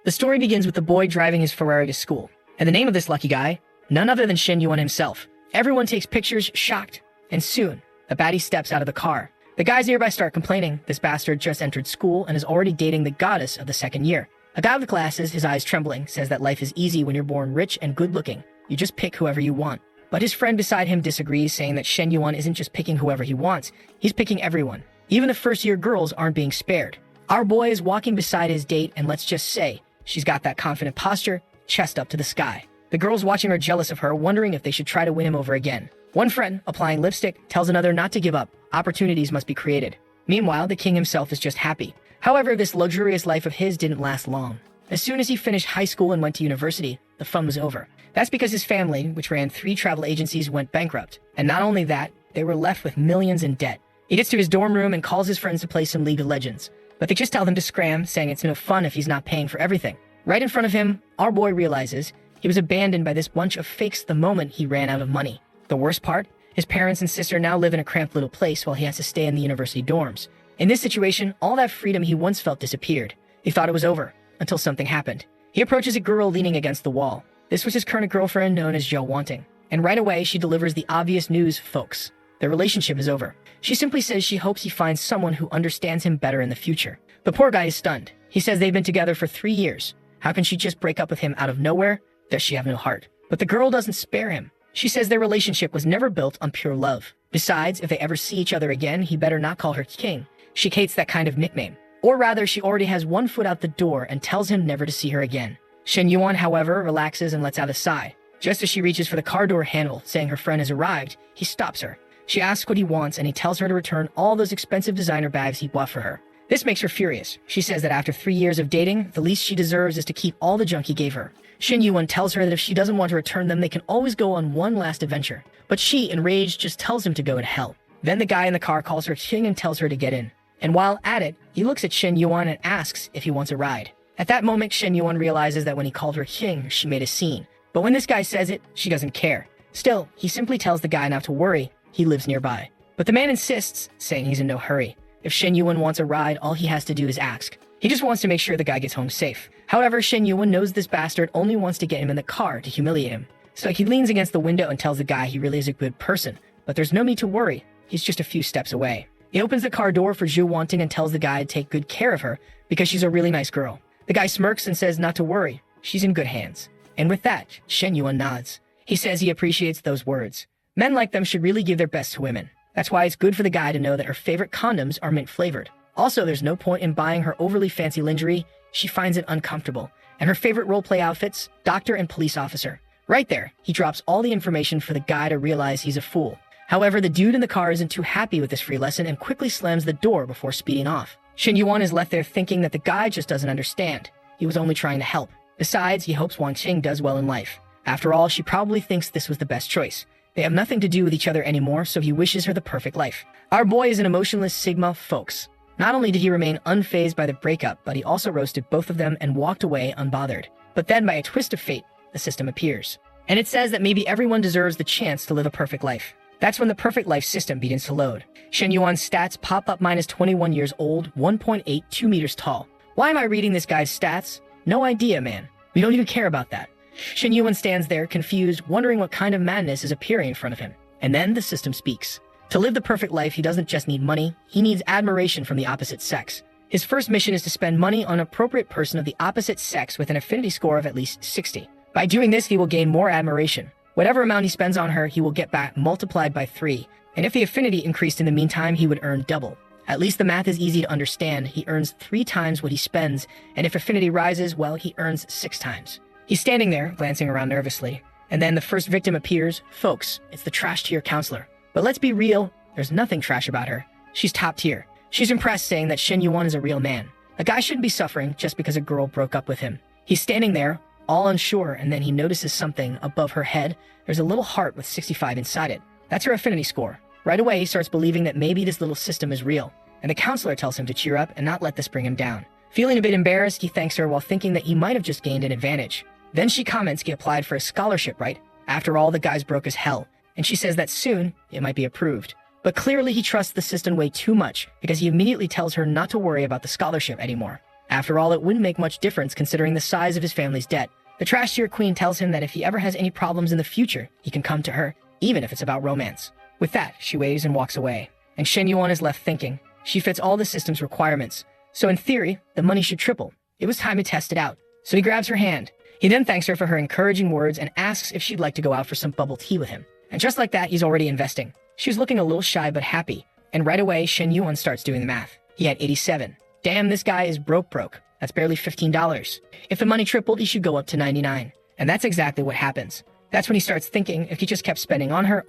The story begins with the boy driving his Ferrari to school, and the name of this lucky guy, none other than Shen Yuan himself. Everyone takes pictures, shocked, and soon, the baddie steps out of the car. The guys nearby start complaining this bastard just entered school and is already dating the goddess of the second year. A guy with glasses, his eyes trembling, says that life is easy when you're born rich and good-looking. You just pick whoever you want. But his friend beside him disagrees, saying that Shen Yuan isn't just picking whoever he wants, he's picking everyone. Even the first-year girls aren't being spared. Our boy is walking beside his date, and let's just say, she's got that confident posture, chest up to the sky. The girls watching are jealous of her, wondering if they should try to win him over again. One friend, applying lipstick, tells another not to give up. Opportunities must be created. Meanwhile, the king himself is just happy. However, this luxurious life of his didn't last long. As soon as he finished high school and went to university, the fun was over. That's because his family, which ran 3 travel agencies, went bankrupt. And not only that, they were left with millions in debt. He gets to his dorm room and calls his friends to play some League of Legends. But they just tell him to scram, saying it's no fun if he's not paying for everything. Right in front of him, our boy realizes he was abandoned by this bunch of fakes the moment he ran out of money. The worst part? His parents and sister now live in a cramped little place while he has to stay in the university dorms. In this situation, all that freedom he once felt disappeared. He thought it was over, until something happened. He approaches a girl leaning against the wall. This was his current girlfriend, known as Joe Wanting. And right away, she delivers the obvious news, folks. Their relationship is over. She simply says she hopes he finds someone who understands him better in the future. The poor guy is stunned. He says they've been together for 3 years. How can she just break up with him out of nowhere? Does she have no heart? But the girl doesn't spare him. She says their relationship was never built on pure love. Besides, if they ever see each other again, he better not call her king. She hates that kind of nickname. Or rather, she already has one foot out the door and tells him never to see her again. Shen Yuan, however, relaxes and lets out a sigh. Just as she reaches for the car door handle, saying her friend has arrived, he stops her. She asks what he wants, and he tells her to return all those expensive designer bags he bought for her. This makes her furious. She says that after 3 years of dating, the least she deserves is to keep all the junk he gave her. Shen Yuan tells her that if she doesn't want to return them, they can always go on one last adventure. But she, enraged, just tells him to go to hell. Then the guy in the car calls her king and tells her to get in. And while at it, he looks at Shen Yuan and asks if he wants a ride. At that moment, Shen Yuan realizes that when he called her king, she made a scene. But when this guy says it, she doesn't care. Still, he simply tells the guy not to worry. He lives nearby. But the man insists, saying he's in no hurry. If Shen Yuan wants a ride, all he has to do is ask. He just wants to make sure the guy gets home safe. However, Shen Yuan knows this bastard only wants to get him in the car to humiliate him. So he leans against the window and tells the guy he really is a good person. But there's no need to worry. He's just a few steps away. He opens the car door for Zhu Wanting and tells the guy to take good care of her because she's a really nice girl. The guy smirks and says not to worry. She's in good hands. And with that, Shen Yuan nods. He says he appreciates those words. Men like them should really give their best to women. That's why it's good for the guy to know that her favorite condoms are mint flavored. Also, there's no point in buying her overly fancy lingerie. She finds it uncomfortable. And her favorite roleplay outfits, doctor and police officer. Right there, he drops all the information for the guy to realize he's a fool. However, the dude in the car isn't too happy with this free lesson and quickly slams the door before speeding off. Shen Yuan is left there thinking that the guy just doesn't understand. He was only trying to help. Besides, he hopes Wang Qing does well in life. After all, she probably thinks this was the best choice. They have nothing to do with each other anymore, so he wishes her the perfect life. Our boy is an emotionless Sigma, folks. Not only did he remain unfazed by the breakup, but he also roasted both of them and walked away unbothered. But then, by a twist of fate, the system appears. And it says that maybe everyone deserves the chance to live a perfect life. That's when the perfect life system begins to load. Shen Yuan's stats pop up minus 21 years old, 1.8, 2 meters tall. Why am I reading this guy's stats? No idea, man. We don't even care about that. Shen Yuan stands there, confused, wondering what kind of madness is appearing in front of him. And then the system speaks. To live the perfect life, he doesn't just need money, he needs admiration from the opposite sex. His first mission is to spend money on an appropriate person of the opposite sex with an affinity score of at least 60. By doing this, he will gain more admiration. Whatever amount he spends on her, he will get back multiplied by 3. And if the affinity increased in the meantime, he would earn double. At least the math is easy to understand. He earns 3 times what he spends, and if affinity rises, well, he earns 6 times. He's standing there, glancing around nervously. And then the first victim appears. Folks, it's the trash tier counselor. But let's be real, there's nothing trash about her. She's top tier. She's impressed, saying that Shen Yuan is a real man. A guy shouldn't be suffering just because a girl broke up with him. He's standing there, all unsure, and then he notices something above her head. There's a little heart with 65 inside it. That's her affinity score. Right away, he starts believing that maybe this little system is real. And the counselor tells him to cheer up and not let this bring him down. Feeling a bit embarrassed, he thanks her while thinking that he might have just gained an advantage. Then she comments he applied for a scholarship, right? After all, the guy's broke as hell. And she says that soon, it might be approved. But clearly he trusts the system way too much because he immediately tells her not to worry about the scholarship anymore. After all, it wouldn't make much difference considering the size of his family's debt. The trash-tier queen tells him that if he ever has any problems in the future, he can come to her, even if it's about romance. With that, she waves and walks away. And Shen Yuan is left thinking. She fits all the system's requirements. So in theory, the money should triple. It was time to test it out. So he grabs her hand. He then thanks her for her encouraging words and asks if she'd like to go out for some bubble tea with him. And just like that, he's already investing. She was looking a little shy but happy. And right away, Shen Yuan starts doing the math. He had 87. Damn, this guy is broke. That's barely $15. If the money tripled, he should go up to 99. And that's exactly what happens. That's when he starts thinking if he just kept spending on her,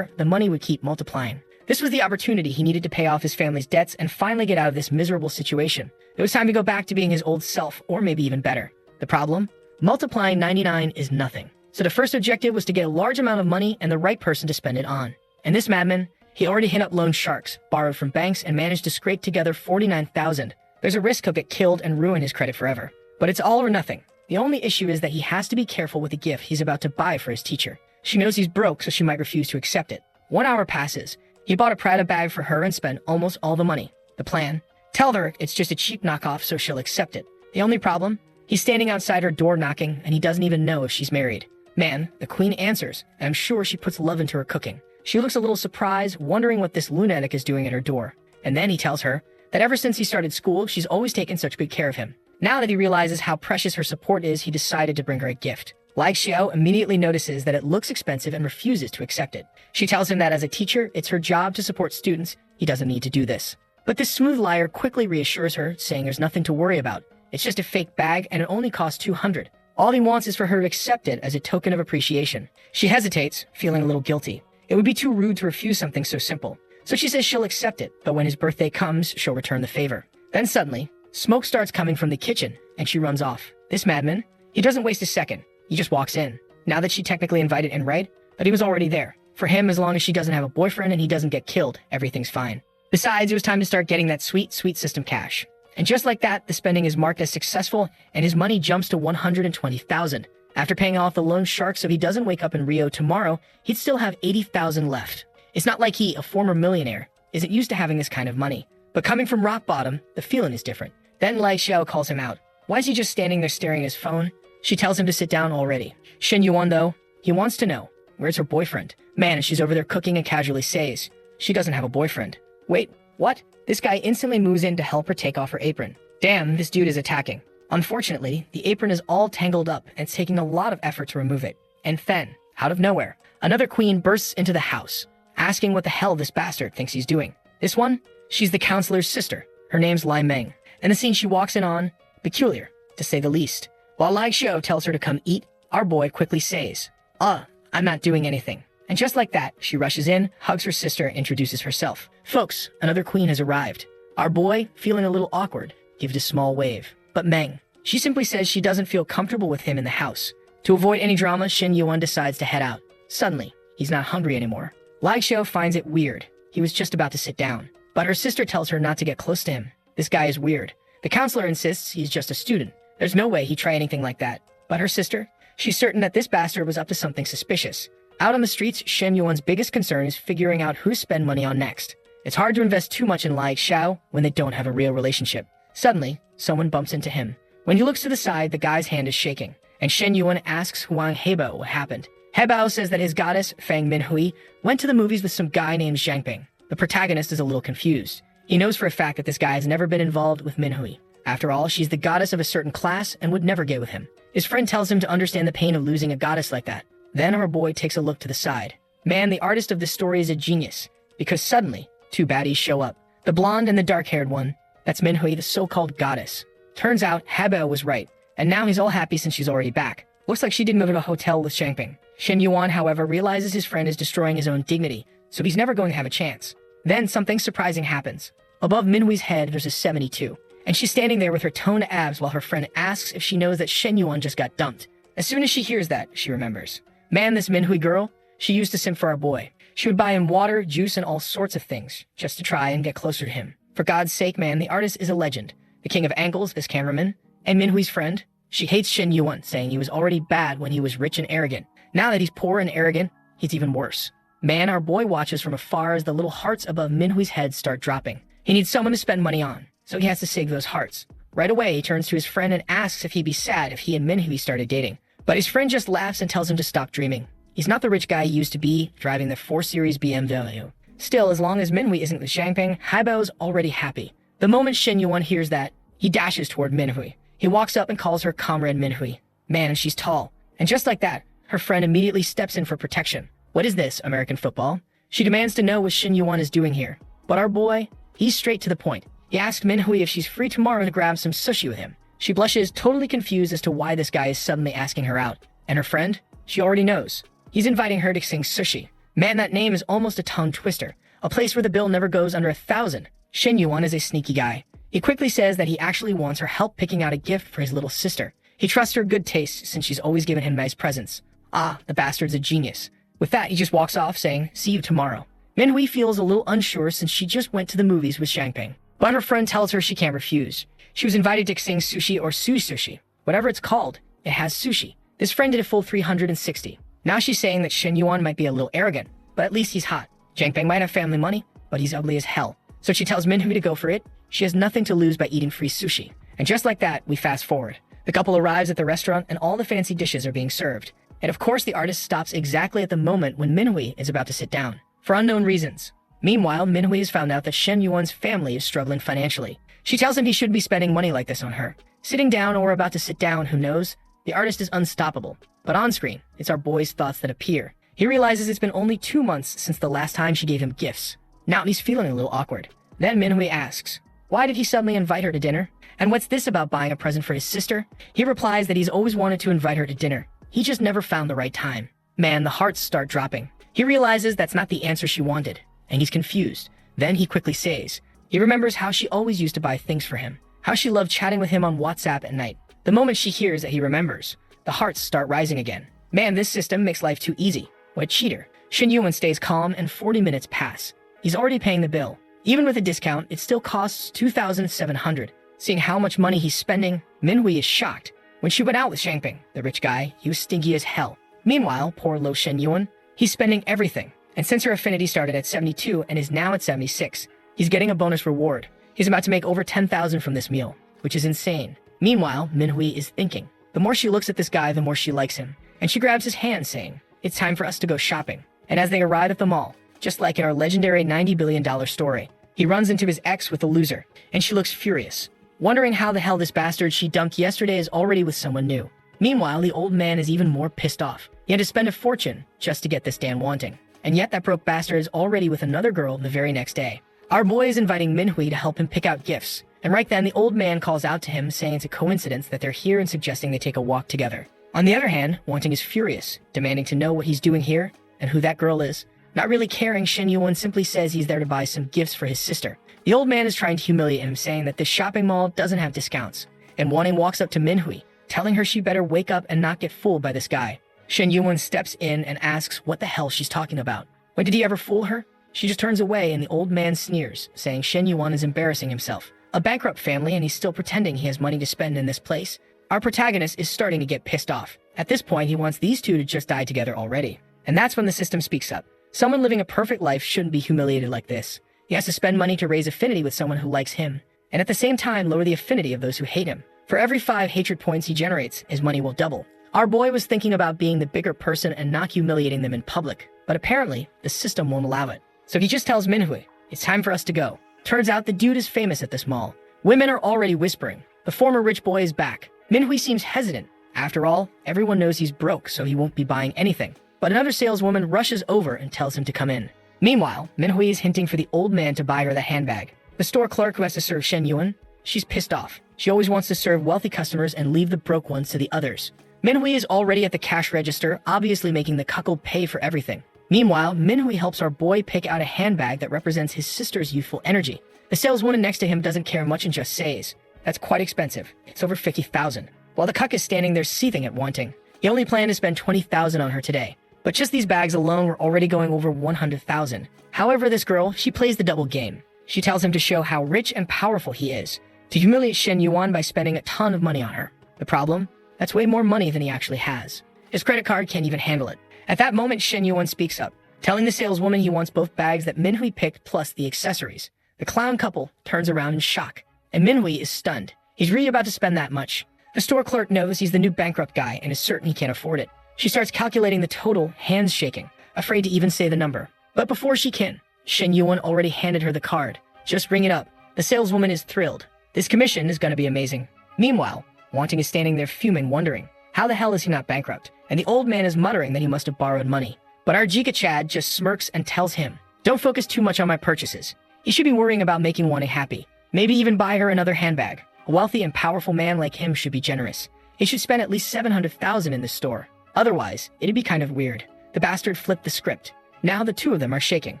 the money would keep multiplying. This was the opportunity he needed to pay off his family's debts and finally get out of this miserable situation. It was time to go back to being his old self, or maybe even better. The problem? Multiplying 99 is nothing. So the first objective was to get a large amount of money and the right person to spend it on. And this madman, he already hit up loan sharks, borrowed from banks, and managed to scrape together $49,000. There's a risk he'll get killed and ruin his credit forever. But it's all or nothing. The only issue is that he has to be careful with the gift he's about to buy for his teacher. She knows he's broke, so she might refuse to accept it. 1 hour passes. He bought a Prada bag for her and spent almost all the money. The plan? Tell her it's just a cheap knockoff so she'll accept it. The only problem? He's standing outside her door knocking, and he doesn't even know if she's married. Man, the queen answers, and I'm sure she puts love into her cooking. She looks a little surprised, wondering what this lunatic is doing at her door. And then he tells her that ever since he started school, she's always taken such good care of him. Now that he realizes how precious her support is, he decided to bring her a gift. Lai Xiao immediately notices that it looks expensive and refuses to accept it. She tells him that as a teacher, it's her job to support students. He doesn't need to do this. But this smooth liar quickly reassures her, saying there's nothing to worry about. It's just a fake bag and it only costs 200. All he wants is for her to accept it as a token of appreciation. She hesitates, feeling a little guilty. It would be too rude to refuse something so simple. So she says she'll accept it, but when his birthday comes, she'll return the favor. Then suddenly, smoke starts coming from the kitchen, and she runs off. This madman, he doesn't waste a second. He just walks in. Now that she technically invited in right, but he was already there. For him, as long as she doesn't have a boyfriend and he doesn't get killed, everything's fine. Besides, it was time to start getting that sweet system cash. And just like that, the spending is marked as successful, and his money jumps to 120,000. After paying off the loan shark so he doesn't wake up in Rio tomorrow, he'd still have 80,000 left. It's not like he, a former millionaire, isn't used to having this kind of money. But coming from rock bottom, the feeling is different. Then Lai Xiao calls him out. Why is he just standing there staring at his phone? She tells him to sit down already. Shen Yuan, though, he wants to know, where's her boyfriend? Man, she's over there cooking and casually says, she doesn't have a boyfriend. Wait, what? This guy instantly moves in to help her take off her apron. Damn, this dude is attacking. Unfortunately, the apron is all tangled up and it's taking a lot of effort to remove it. And then, out of nowhere, another queen bursts into the house, asking what the hell this bastard thinks he's doing. This one? She's the counselor's sister. Her name's Lai Meng. And the scene she walks in on, peculiar, to say the least. While Lai Xiao tells her to come eat, our boy quickly says, I'm not doing anything. And just like that, she rushes in, hugs her sister, and introduces herself. Folks, another queen has arrived. Our boy, feeling a little awkward, gives a small wave. But Meng, she simply says she doesn't feel comfortable with him in the house. To avoid any drama, Shen Yuan decides to head out. Suddenly, he's not hungry anymore. Lai Xiao finds it weird. He was just about to sit down. But her sister tells her not to get close to him. This guy is weird. The counselor insists he's just a student. There's no way he'd try anything like that. But her sister? She's certain that this bastard was up to something suspicious. Out on the streets, Shen Yuan's biggest concern is figuring out who to spend money on next. It's hard to invest too much in Lai Xiao when they don't have a real relationship. Suddenly, someone bumps into him. When he looks to the side, the guy's hand is shaking, and Shen Yuan asks Huang Hebao what happened. Hebao says that his goddess, Fang Minhui, went to the movies with some guy named Zhang Ping. The protagonist is a little confused. He knows for a fact that this guy has never been involved with Minhui. After all, she's the goddess of a certain class and would never get with him. His friend tells him to understand the pain of losing a goddess like that. Then our boy takes a look to the side. Man, the artist of this story is a genius, because suddenly, two baddies show up. The blonde and the dark-haired one. That's Minhui, the so-called goddess. Turns out, Hebao was right, and now he's all happy since she's already back. Looks like she did move to a hotel with Shangping. Shen Yuan, however, realizes his friend is destroying his own dignity, so he's never going to have a chance. Then something surprising happens. Above Minhui's head, there's a 72, and she's standing there with her toned abs while her friend asks if she knows that Shen Yuan just got dumped. As soon as she hears that, she remembers. Man, this Minhui girl, she used to simp for our boy. She would buy him water, juice, and all sorts of things, just to try and get closer to him. For God's sake, man, the artist is a legend. The king of angles is cameraman, and Minhui's friend, she hates Shen Yuan, saying he was already bad when he was rich and arrogant. Now that he's poor and arrogant, he's even worse. Man, our boy watches from afar as the little hearts above Minhui's head start dropping. He needs someone to spend money on, so he has to save those hearts. Right away, he turns to his friend and asks if he'd be sad if he and Minhui started dating. But his friend just laughs and tells him to stop dreaming. He's not the rich guy he used to be, driving the 4 Series BMW. Still, as long as Minhui isn't with Xiangping, Haibao's already happy. The moment Shen Yuan hears that, he dashes toward Minhui. He walks up and calls her Comrade Minhui. Man, and she's tall. And just like that, her friend immediately steps in for protection. What is this, American football? She demands to know what Shen Yuan is doing here. But our boy, he's straight to the point. He asked Minhui if she's free tomorrow to grab some sushi with him. She blushes, totally confused as to why this guy is suddenly asking her out. And her friend? She already knows. He's inviting her to sing sushi. Man, that name is almost a tongue twister. A place where the bill never goes under 1,000. Shen Yuan is a sneaky guy. He quickly says that he actually wants her help picking out a gift for his little sister. He trusts her good taste since she's always given him nice presents. Ah, the bastard's a genius. With that, he just walks off saying, see you tomorrow. Minhui feels a little unsure since she just went to the movies with Xiangping. But her friend tells her she can't refuse. She was invited to sing sushi or sushi. Whatever it's called, it has sushi. This friend did a full 360. Now she's saying that Shen Yuan might be a little arrogant, but at least he's hot. Xiangping might have family money, but he's ugly as hell. So she tells Minhui to go for it. She has nothing to lose by eating free sushi. And just like that, we fast forward. The couple arrives at the restaurant and all the fancy dishes are being served. And of course the artist stops exactly at the moment when Minhui is about to sit down. For unknown reasons. Meanwhile, Minhui has found out that Shen Yuan's family is struggling financially. She tells him he shouldn't be spending money like this on her. Sitting down or about to sit down, who knows? The artist is unstoppable. But on screen, it's our boy's thoughts that appear. He realizes it's been only 2 months since the last time she gave him gifts. Now he's feeling a little awkward. Then Minhui asks, why did he suddenly invite her to dinner? And what's this about buying a present for his sister? He replies that he's always wanted to invite her to dinner. He just never found the right time. Man, the hearts start dropping. He realizes that's not the answer she wanted, and he's confused. Then he quickly says, he remembers how she always used to buy things for him, how she loved chatting with him on WhatsApp at night. The moment she hears that he remembers, the hearts start rising again. Man, this system makes life too easy. What a cheater. Shen Yuan stays calm and 40 minutes pass. He's already paying the bill. Even with a discount, it still costs 2,700. Seeing how much money he's spending, Minhui is shocked. When she went out with Xiangping, the rich guy, he was stingy as hell. Meanwhile, poor Lo Shen Yuan, he's spending everything. And since her affinity started at 72 and is now at 76, he's getting a bonus reward. He's about to make over 10,000 from this meal, which is insane. Meanwhile, Minhui is thinking. The more she looks at this guy, the more she likes him. And she grabs his hand saying, it's time for us to go shopping. And as they arrive at the mall, just like in our legendary $90 billion story, he runs into his ex with a loser, and she looks furious, wondering how the hell this bastard she dumped yesterday is already with someone new. Meanwhile, the old man is even more pissed off. He had to spend a fortune just to get this Dan wanting. And yet that broke bastard is already with another girl the very next day. Our boy is inviting Minhui to help him pick out gifts. And right then, the old man calls out to him saying it's a coincidence that they're here and suggesting they take a walk together. On the other hand, Wanting is furious, demanding to know what he's doing here and who that girl is. Not really caring, Shen Yuan simply says he's there to buy some gifts for his sister. The old man is trying to humiliate him, saying that this shopping mall doesn't have discounts. And Wanting walks up to Minhui, telling her she better wake up and not get fooled by this guy. Shen Yuan steps in and asks what the hell she's talking about. When did he ever fool her? She just turns away and the old man sneers, saying Shen Yuan is embarrassing himself. A bankrupt family and he's still pretending he has money to spend in this place. Our protagonist is starting to get pissed off. At this point, he wants these two to just die together already. And that's when the system speaks up. Someone living a perfect life shouldn't be humiliated like this. He has to spend money to raise affinity with someone who likes him, and at the same time lower the affinity of those who hate him. For every 5 hatred points he generates, his money will double. Our boy was thinking about being the bigger person and not humiliating them in public, but apparently, the system won't allow it. So he just tells Minhui, it's time for us to go. Turns out the dude is famous at this mall. Women are already whispering. The former rich boy is back. Minhui seems hesitant. After all, everyone knows he's broke, so he won't be buying anything. But another saleswoman rushes over and tells him to come in. Meanwhile, Minhui is hinting for the old man to buy her the handbag. The store clerk who has to serve Shen Yuan, she's pissed off. She always wants to serve wealthy customers and leave the broke ones to the others. Minhui is already at the cash register, obviously making the cuckold pay for everything. Meanwhile, Minhui helps our boy pick out a handbag that represents his sister's youthful energy. The saleswoman next to him doesn't care much and just says, that's quite expensive. It's over 50,000. While the cuck is standing there seething at Wanting. He only planned to spend 20,000 on her today. But just these bags alone were already going over 100,000. However, this girl, she plays the double game. She tells him to show how rich and powerful he is, to humiliate Shen Yuan by spending a ton of money on her. The problem? That's way more money than he actually has. His credit card can't even handle it. At that moment, Shen Yuan speaks up, telling the saleswoman he wants both bags that Minhui picked plus the accessories. The clown couple turns around in shock, and Minhui is stunned. He's really about to spend that much. The store clerk knows he's the new bankrupt guy and is certain he can't afford it. She starts calculating the total, hands shaking, afraid to even say the number. But before she can, Shen Yuan already handed her the card. Just bring it up. The saleswoman is thrilled. This commission is going to be amazing. Meanwhile, Wanting is standing there fuming, wondering, how the hell is he not bankrupt? And the old man is muttering that he must have borrowed money. But our Jika Chad just smirks and tells him, don't focus too much on my purchases. He should be worrying about making Wanting happy. Maybe even buy her another handbag. A wealthy and powerful man like him should be generous. He should spend at least 700,000 in this store. Otherwise, it'd be kind of weird. The bastard flipped the script. Now the two of them are shaking.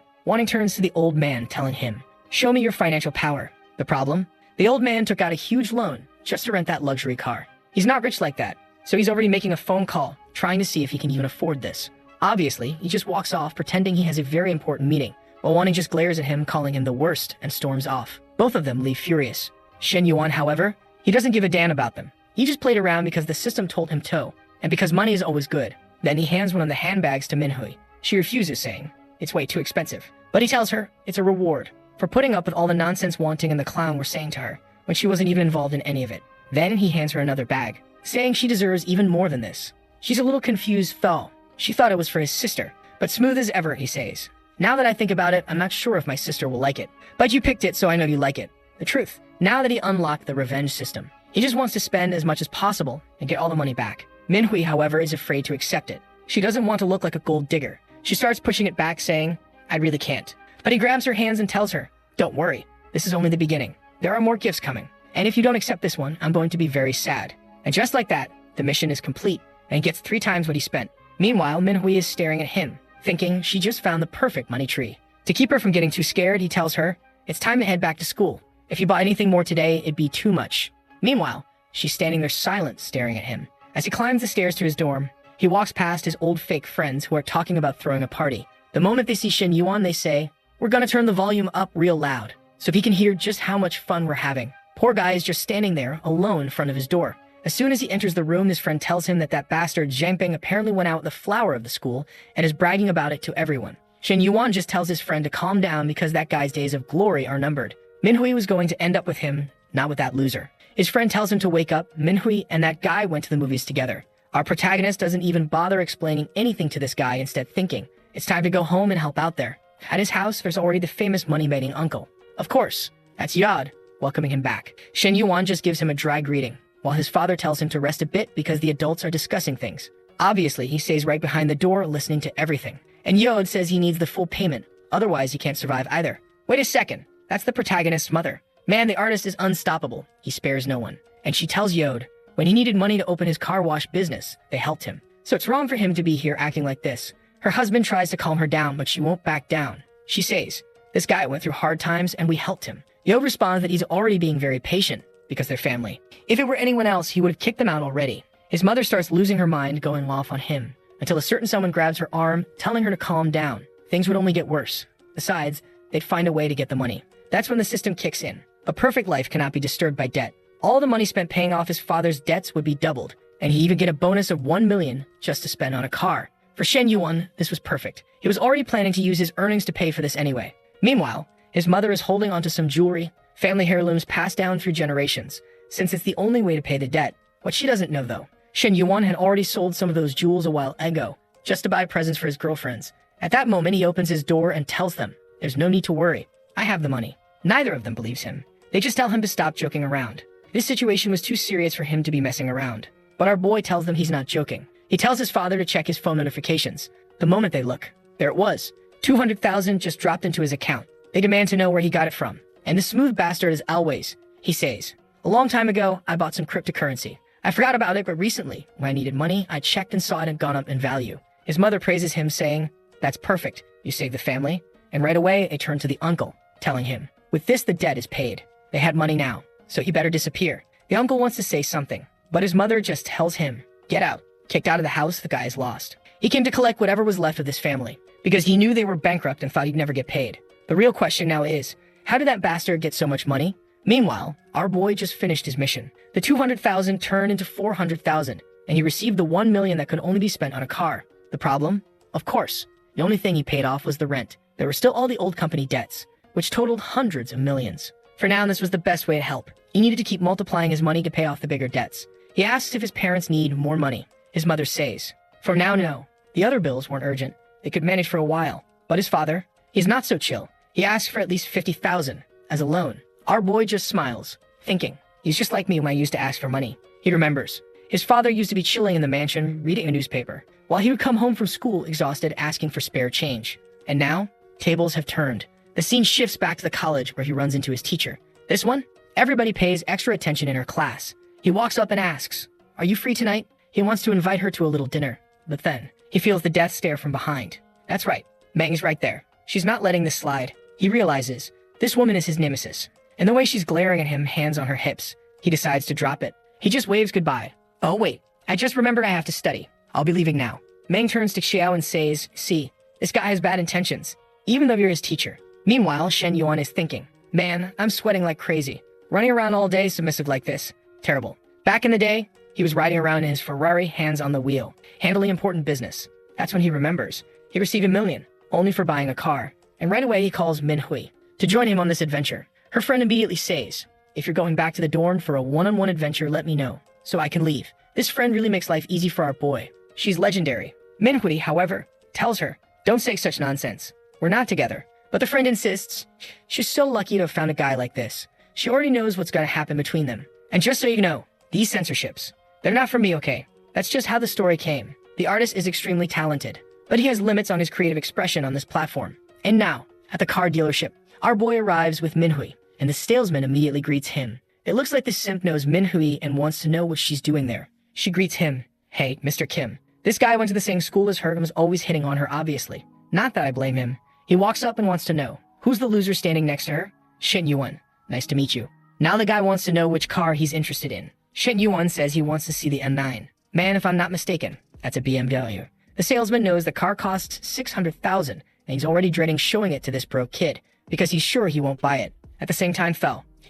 Wanting turns to the old man, telling him, show me your financial power. The problem? The old man took out a huge loan just to rent that luxury car. He's not rich like that, so he's already making a phone call, trying to see if he can even afford this. Obviously, he just walks off pretending he has a very important meeting, while Wanting just glares at him, calling him the worst, and storms off. Both of them leave furious. Shen Yuan, however, he doesn't give a damn about them. He just played around because the system told him to, and because money is always good. Then he hands one of the handbags to Manhwa. She refuses, saying, it's way too expensive. But he tells her it's a reward for putting up with all the nonsense Wanting and the clown were saying to her when she wasn't even involved in any of it. Then he hands her another bag, saying she deserves even more than this. She's a little confused though. She thought it was for his sister, but smooth as ever, he says. Now that I think about it, I'm not sure if my sister will like it. But you picked it, so I know you like it. The truth, now that he unlocked the revenge system, he just wants to spend as much as possible and get all the money back. Manhwa, however, is afraid to accept it. She doesn't want to look like a gold digger. She starts pushing it back, saying, I really can't. But he grabs her hands and tells her, don't worry, this is only the beginning. There are more gifts coming, and if you don't accept this one, I'm going to be very sad. And just like that, the mission is complete, and he gets 3 times what he spent. Meanwhile, Manhwa is staring at him, thinking she just found the perfect money tree. To keep her from getting too scared, he tells her, it's time to head back to school. If you bought anything more today, it'd be too much. Meanwhile, she's standing there silent, staring at him. As he climbs the stairs to his dorm, he walks past his old fake friends who are talking about throwing a party. The moment they see Shen Yuan, they say, we're gonna turn the volume up real loud, so he can hear just how much fun we're having. Poor guy is just standing there, alone in front of his door. As soon as he enters the room, his friend tells him that bastard Zhangping apparently went out with the flower of the school and is bragging about it to everyone. Shen Yuan just tells his friend to calm down because that guy's days of glory are numbered. Manhwa was going to end up with him, not with that loser. His friend tells him to wake up. Manhwa and that guy went to the movies together. Our protagonist doesn't even bother explaining anything to this guy, instead thinking, it's time to go home and help out there. At his house, there's already the famous money-making uncle. Of course, that's Yod, welcoming him back. Shen Yuan just gives him a dry greeting, while his father tells him to rest a bit because the adults are discussing things. Obviously, he stays right behind the door, listening to everything. And Yod says he needs the full payment, otherwise he can't survive either. Wait a second, that's the protagonist's mother. Man, the artist is unstoppable. He spares no one. And she tells Yod, when he needed money to open his car wash business, they helped him. So it's wrong for him to be here acting like this. Her husband tries to calm her down, but she won't back down. She says, this guy went through hard times and we helped him. Yod responds that he's already being very patient because they're family. If it were anyone else, he would have kicked them out already. His mother starts losing her mind, going off on him, until a certain someone grabs her arm, telling her to calm down. Things would only get worse. Besides, they'd find a way to get the money. That's when the system kicks in. A perfect life cannot be disturbed by debt. All the money spent paying off his father's debts would be doubled, and he'd even get a bonus of 1 million just to spend on a car. For Shen Yuan, this was perfect. He was already planning to use his earnings to pay for this anyway. Meanwhile, his mother is holding onto some jewelry, family heirlooms passed down through generations, since it's the only way to pay the debt. What she doesn't know though, Shen Yuan had already sold some of those jewels a while ago, just to buy presents for his girlfriends. At that moment, he opens his door and tells them, there's no need to worry. I have the money. Neither of them believes him. They just tell him to stop joking around. This situation was too serious for him to be messing around. But our boy tells them he's not joking. He tells his father to check his phone notifications. The moment they look, there it was. 200,000 just dropped into his account. They demand to know where he got it from. And the smooth bastard as always, he says, a long time ago, I bought some cryptocurrency. I forgot about it, but recently, when I needed money, I checked and saw it had gone up in value. His mother praises him, saying, that's perfect. You saved the family. And right away, they turn to the uncle, telling him, with this, the debt is paid. They had money now, so he better disappear. The uncle wants to say something, but his mother just tells him, get out. Kicked out of the house, the guy is lost. He came to collect whatever was left of this family, because he knew they were bankrupt and thought he'd never get paid. The real question now is, how did that bastard get so much money? Meanwhile, our boy just finished his mission. The 200,000 turned into 400,000, and he received the 1 million that could only be spent on a car. The problem? Of course, the only thing he paid off was the rent. There were still all the old company debts, which totaled hundreds of millions. For now, this was the best way to help. He needed to keep multiplying his money to pay off the bigger debts. He asks if his parents need more money. His mother says, "For now, no." The other bills weren't urgent. They could manage for a while. But his father, he's not so chill. He asks for at least 50,000 as a loan. Our boy just smiles, thinking, he's just like me when I used to ask for money. He remembers. His father used to be chilling in the mansion, reading a newspaper, while he would come home from school exhausted, asking for spare change. And now, tables have turned. The scene shifts back to the college where he runs into his teacher. This one, everybody pays extra attention in her class. He walks up and asks, "Are you free tonight?" He wants to invite her to a little dinner, but then he feels the death stare from behind. That's right, Meng's right there. She's not letting this slide. He realizes this woman is his nemesis, and the way she's glaring at him, hands on her hips, he decides to drop it. He just waves goodbye. "Oh wait, I just remembered I have to study. I'll be leaving now." Meng turns to Xiao and says, "See, this guy has bad intentions, even though you're his teacher." Meanwhile, Shen Yuan is thinking, "Man, I'm sweating like crazy. Running around all day submissive like this. Terrible." Back in the day, he was riding around in his Ferrari, hands on the wheel, handling important business. That's when he remembers. He received $1 million, only for buying a car. And right away he calls Manhwa to join him on this adventure. Her friend immediately says, "If you're going back to the dorm for a one-on-one adventure, let me know, so I can leave." This friend really makes life easy for our boy. She's legendary. Manhwa, however, tells her, "Don't say such nonsense. We're not together." But the friend insists. She's so lucky to have found a guy like this. She already knows what's going to happen between them. And just so you know, these censorships, they're not for me, okay? That's just how the story came. The artist is extremely talented, but he has limits on his creative expression on this platform. And now, at the car dealership, our boy arrives with Manhwa, and the salesman immediately greets him. It looks like the simp knows Manhwa and wants to know what she's doing there. She greets him. "Hey, Mr. Kim. This guy went to the same school as her and was always hitting on her, obviously. Not that I blame him." He walks up and wants to know, "Who's the loser standing next to her?" "Shen Yuan. Nice to meet you." Now the guy wants to know which car he's interested in. Shen Yuan says he wants to see the M9. "Man, if I'm not mistaken, that's a BMW." The salesman knows the car costs 600,000, and he's already dreading showing it to this broke kid, because he's sure he won't buy it. At the same time,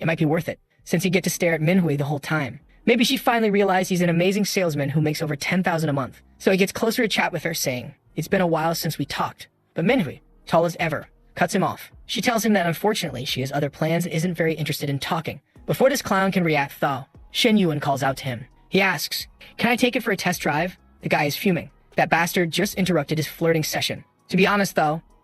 it might be worth it, since he'd get to stare at Manhwa the whole time. Maybe she finally realized he's an amazing salesman who makes over 10,000 a month. So he gets closer to chat with her, saying, "It's been a while since we talked." But Manhwa, tall as ever, cuts him off. She tells him that unfortunately she has other plans and isn't very interested in talking. Before this clown can react, Shen Yuan calls out to him. He asks, "Can I take it for a test drive?" The guy is fuming. That bastard just interrupted his flirting session. To be honest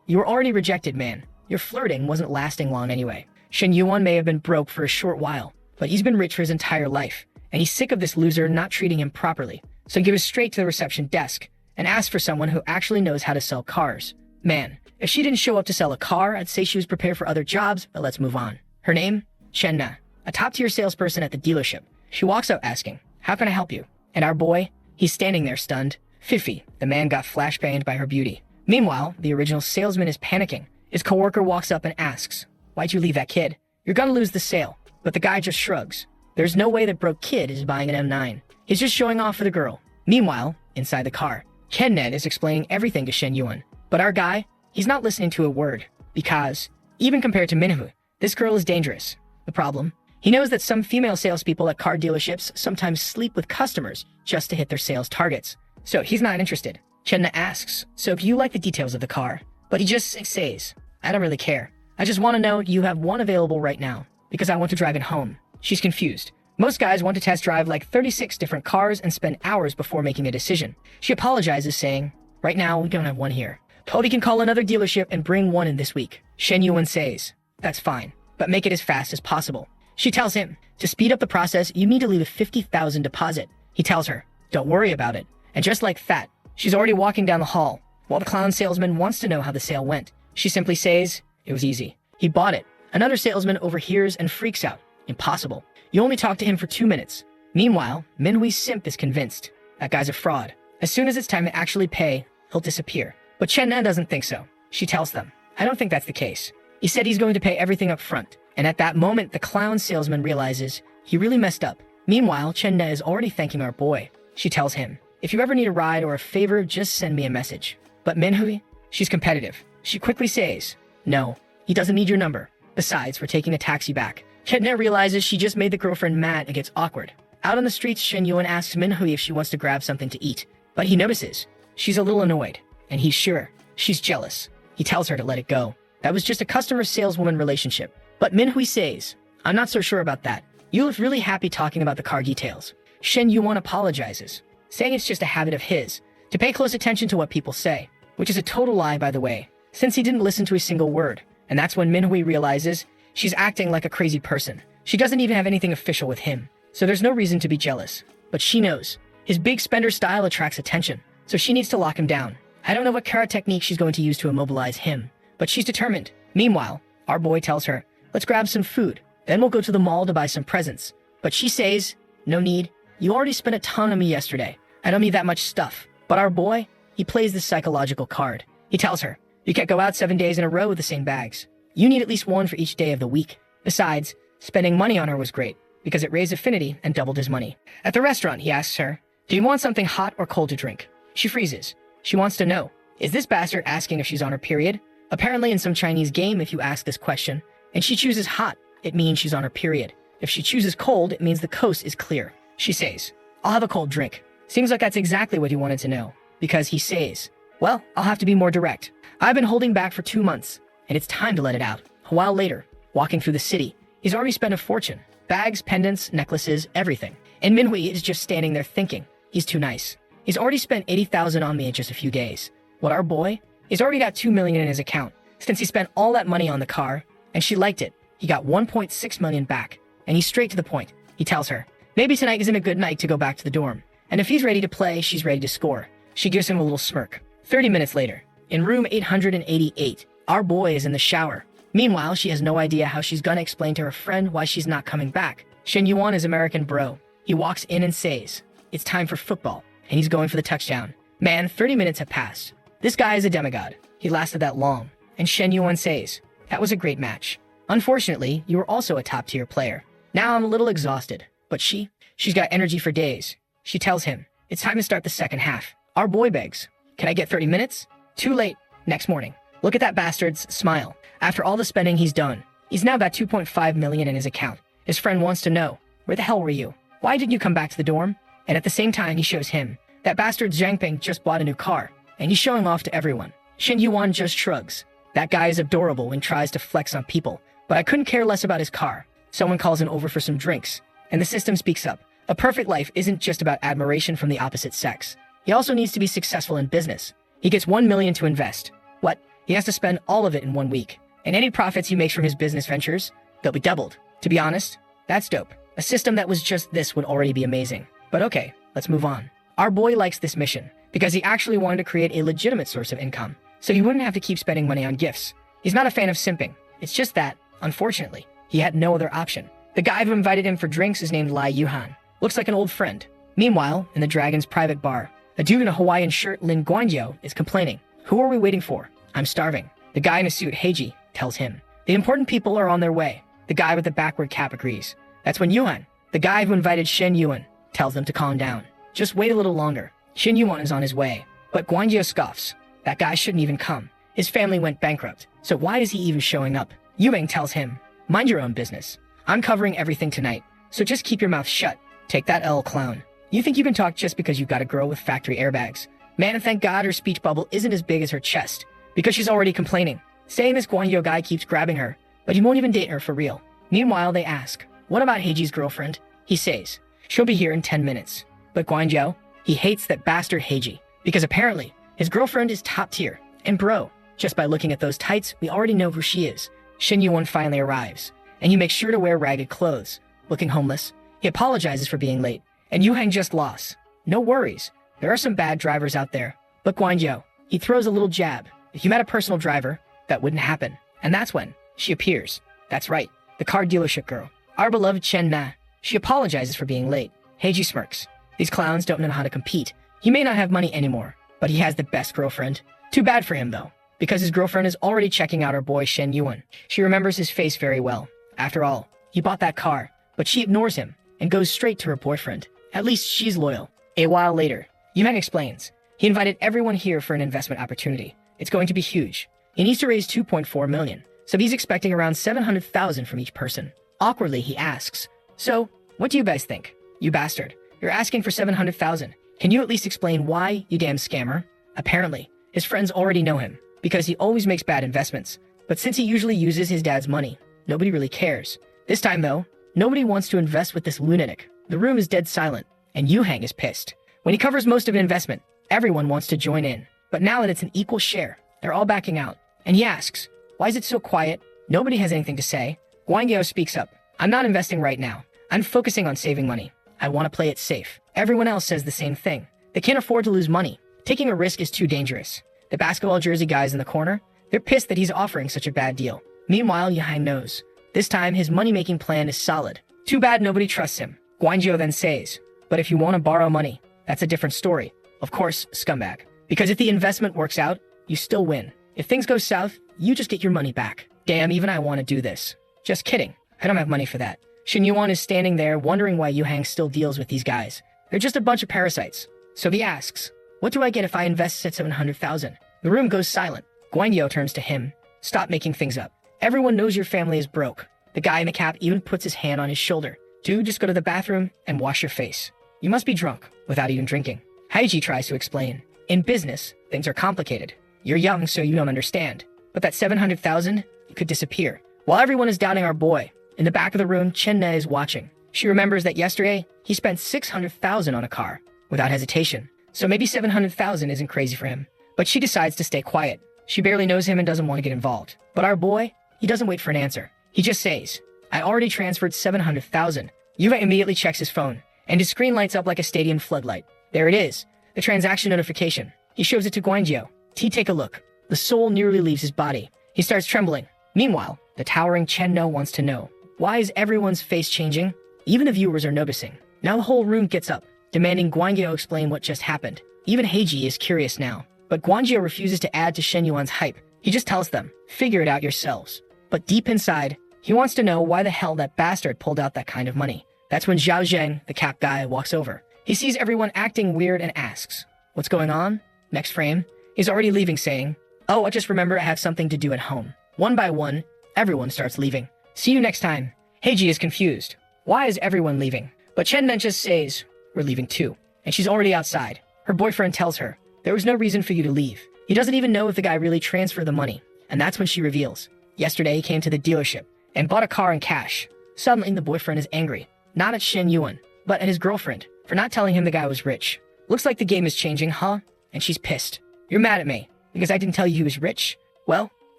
you were already rejected, man. Your flirting wasn't lasting long anyway. Shen Yuan may have been broke for a short while, but he's been rich for his entire life, and he's sick of this loser not treating him properly. So he goes straight to the reception desk and asks for someone who actually knows how to sell cars. Man, if she didn't show up to sell a car, I'd say she was prepared for other jobs, but let's move on. Her name? Chen Na, a top-tier salesperson at the dealership. She walks out asking, "How can I help you?" And our boy, he's standing there stunned. Fifi, the man got flashbanged by her beauty. Meanwhile, the original salesman is panicking. His coworker walks up and asks, "Why'd you leave that kid? You're gonna lose the sale." But the guy just shrugs. There's no way that broke kid is buying an M9. He's just showing off for the girl. Meanwhile, inside the car, Ken Ned is explaining everything to Shen Yuan. But our guy, he's not listening to a word, because, even compared to Manhwa, this girl is dangerous. The problem? He knows that some female salespeople at car dealerships sometimes sleep with customers just to hit their sales targets. So he's not interested. Chen Na asks, "So if you like the details of the car?" But he just says, "I don't really care. I just want to know you have one available right now, because I want to drive it home." She's confused. Most guys want to test drive like 36 different cars and spend hours before making a decision. She apologizes, saying, "Right now, we don't have one here. Toby can call another dealership and bring one in this week." Shen Yuan says, "That's fine, but make it as fast as possible." She tells him, to speed up the process, you need to leave a 50,000 deposit. He tells her, "Don't worry about it." And just like that, she's already walking down the hall. While the clown salesman wants to know how the sale went, she simply says, "It was easy. He bought it." Another salesman overhears and freaks out. Impossible. You only talk to him for 2 minutes. Meanwhile, Minhui's simp is convinced. That guy's a fraud. As soon as it's time to actually pay, he'll disappear. But Chen Na doesn't think so. She tells them, "I don't think that's the case. He said he's going to pay everything up front." And at that moment, the clown salesman realizes he really messed up. Meanwhile, Chen Na is already thanking our boy. She tells him, "If you ever need a ride or a favor, just send me a message." But Minhui, she's competitive. She quickly says, "No, he doesn't need your number. Besides, we're taking a taxi back." Chen Na realizes she just made the girlfriend mad and gets awkward. Out on the streets, Shen Yuan asks Minhui if she wants to grab something to eat. But he notices she's a little annoyed, and he's sure she's jealous. He tells her to let it go. That was just a customer-saleswoman relationship. But Minhui says, "I'm not so sure about that. You look really happy talking about the car details. Shen Yuan apologizes, saying it's just a habit of his to pay close attention to what people say, which is a total lie, by the way, since he didn't listen to a single word. And that's when Manhwa realizes she's acting like a crazy person. She doesn't even have anything official with him, so there's no reason to be jealous. But she knows his big spender style attracts attention, so she needs to lock him down. I don't know what kara technique she's going to use to immobilize him, but she's determined. Meanwhile, our boy tells her, let's grab some food, then we'll go to the mall to buy some presents. But she says, no need. You already spent a ton on me yesterday. I don't need that much stuff. But our boy, he plays this psychological card. He tells her, you can't go out 7 days in a row with the same bags. You need at least one for each day of the week. Besides, spending money on her was great, because it raised affinity and doubled his money. At the restaurant, he asks her, do you want something hot or cold to drink? She freezes. She wants to know, is this bastard asking if she's on her period? Apparently in some Chinese game, if you ask this question, and she chooses hot, it means she's on her period. If she chooses cold, it means the coast is clear. She says, I'll have a cold drink. Seems like that's exactly what he wanted to know, because he says, well, I'll have to be more direct. I've been holding back for 2 months, and it's time to let it out. A while later, walking through the city, he's already spent a fortune. Bags, pendants, necklaces, everything. And Manhwa is just standing there thinking, he's too nice. He's already spent 80,000 on me in just a few days. What our boy? He's already got 2 million in his account. Since he spent all that money on the car, and she liked it, he got 1.6 million back. And he's straight to the point. He tells her, maybe tonight isn't a good night to go back to the dorm. And if he's ready to play, she's ready to score. She gives him a little smirk. 30 minutes later, in room 888, our boy is in the shower. Meanwhile, she has no idea how she's gonna explain to her friend why she's not coming back. Shen Yuan is American bro. He walks in and says, it's time for football, and he's going for the touchdown. Man, 30 minutes have passed. This guy is a demigod. He lasted that long. And Shen Yuan says, that was a great match. Unfortunately, you were also a top-tier player. Now I'm a little exhausted, but she's got energy for days. She tells him, it's time to start the second half. Our boy begs, can I get 30 minutes? Too late. Next morning. Look at that bastard's smile. After all the spending he's done, he's now got 2.5 million in his account. His friend wants to know, where the hell were you? Why didn't you come back to the dorm? And at the same time, he shows him, that bastard Zhangping just bought a new car, and he's showing off to everyone. Shen Yuan just shrugs. That guy is adorable and tries to flex on people, but I couldn't care less about his car. Someone calls him over for some drinks, and the system speaks up. A perfect life isn't just about admiration from the opposite sex. He also needs to be successful in business. He gets 1 million to invest. What? He has to spend all of it in 1 week. And any profits he makes from his business ventures, they'll be doubled. To be honest, that's dope. A system that was just this would already be amazing. But okay, let's move on. Our boy likes this mission because he actually wanted to create a legitimate source of income, so he wouldn't have to keep spending money on gifts. He's not a fan of simping. It's just that, unfortunately, he had no other option. The guy who invited him for drinks is named Lai Yuhan. Looks like an old friend. Meanwhile, in the Dragon's private bar, a dude in a Hawaiian shirt, Lin Guanyo, is complaining. Who are we waiting for? I'm starving. The guy in a suit, Heiji, tells him. The important people are on their way. The guy with the backward cap agrees. That's when Yuan, the guy who invited Shen Yuan, tells them to calm down. Just wait a little longer. Shen Yuan is on his way. But Guanyo scoffs. That guy shouldn't even come. His family went bankrupt, so why is he even showing up? Yuang tells him, mind your own business. I'm covering everything tonight, so just keep your mouth shut. Take that L, clown. You think you can talk just because you've got a girl with factory airbags. Man, thank God her speech bubble isn't as big as her chest, because she's already complaining, saying this Guanyo guy keeps grabbing her, but he won't even date her for real. Meanwhile, they ask, what about Heiji's girlfriend? He says, she'll be here in 10 minutes. But Guanyo, he hates that bastard Heiji, because apparently, his girlfriend is top tier. And bro, just by looking at those tights, we already know who she is. Shen Yuan finally arrives, and he makes sure to wear ragged clothes. Looking homeless, he apologizes for being late, and Yuhang just lost. No worries, there are some bad drivers out there. But Guanyo, he throws a little jab. If you met a personal driver, that wouldn't happen. And that's when she appears. That's right, the car dealership girl. Our beloved Chen Na. She apologizes for being late. Heiji smirks. These clowns don't know how to compete. He may not have money anymore, but he has the best girlfriend. Too bad for him, though, because his girlfriend is already checking out our boy Shen Yuan. She remembers his face very well. After all, he bought that car, but she ignores him and goes straight to her boyfriend. At least she's loyal. A while later, Yuhang explains. He invited everyone here for an investment opportunity. It's going to be huge. He needs to raise 2.4 million, so he's expecting around 700,000 from each person. Awkwardly, he asks, so, what do you guys think? You bastard, you're asking for 700,000. Can you at least explain why, you damn scammer? Apparently, his friends already know him, because he always makes bad investments. But since he usually uses his dad's money, nobody really cares. This time though, Nobody wants to invest with this lunatic. The room is dead silent, and Yu-hang is pissed. When he covers most of an investment, everyone wants to join in. But now that it's an equal share, they're all backing out. And he asks, why is it so quiet? Nobody has anything to say. Guangyao speaks up. I'm not investing right now. I'm focusing on saving money. I want to play it safe. Everyone else says the same thing. They can't afford to lose money. Taking a risk is too dangerous. The basketball jersey guys in the corner, they're pissed that he's offering such a bad deal. Meanwhile, Yu-hang knows. This time, his money-making plan is solid. Too bad nobody trusts him. Guangyao then says, but if you want to borrow money, that's a different story. Of course, scumbag. Because if the investment works out, you still win. If things go south, you just get your money back. Damn, even I want to do this. Just kidding. I don't have money for that. Shin Yuan is standing there wondering why Yu-hang still deals with these guys. They're just a bunch of parasites. So he asks, what do I get if I invest at 700,000? The room goes silent. Guangyao turns to him. Stop making things up. Everyone knows your family is broke. The guy in the cap even puts his hand on his shoulder. Dude, just go to the bathroom and wash your face. You must be drunk without even drinking. Haiji tries to explain. In business, things are complicated. You're young, so you don't understand. But that 700,000, it could disappear. While everyone is doubting our boy, in the back of the room, Chen-ne is watching. She remembers that yesterday, he spent 600,000 on a car, without hesitation. So maybe 700,000 isn't crazy for him. But she decides to stay quiet. She barely knows him and doesn't want to get involved. But our boy, he doesn't wait for an answer. He just says, I already transferred 700,000. Yuva immediately checks his phone, and his screen lights up like a stadium floodlight. There it is, the transaction notification. He shows it to Guangyao. Take a look. The soul nearly leaves his body. He starts trembling. Meanwhile, the towering Chen-no wants to know, why is everyone's face changing? Even the viewers are noticing. Now the whole room gets up, demanding Guangyao explain what just happened. Even Heiji is curious now. But Guangyao refuses to add to Shen Yuan's hype. He just tells them, figure it out yourselves. But deep inside, he wants to know why the hell that bastard pulled out that kind of money. That's when Zhao Zheng, the cap guy, walks over. He sees everyone acting weird and asks, what's going on? Next frame, he's already leaving saying, oh, I just remember I have something to do at home. One by one, everyone starts leaving. See you next time. Heiji is confused. Why is everyone leaving? But Chen-ne just says, we're leaving too. And she's already outside. Her boyfriend tells her, there was no reason for you to leave. He doesn't even know if the guy really transferred the money. And that's when she reveals. Yesterday he came to the dealership and bought a car in cash. Suddenly the boyfriend is angry. Not at Shen Yuan, but at his girlfriend for not telling him the guy was rich. Looks like the game is changing, huh? And she's pissed. You're mad at me because I didn't tell you he was rich? Well,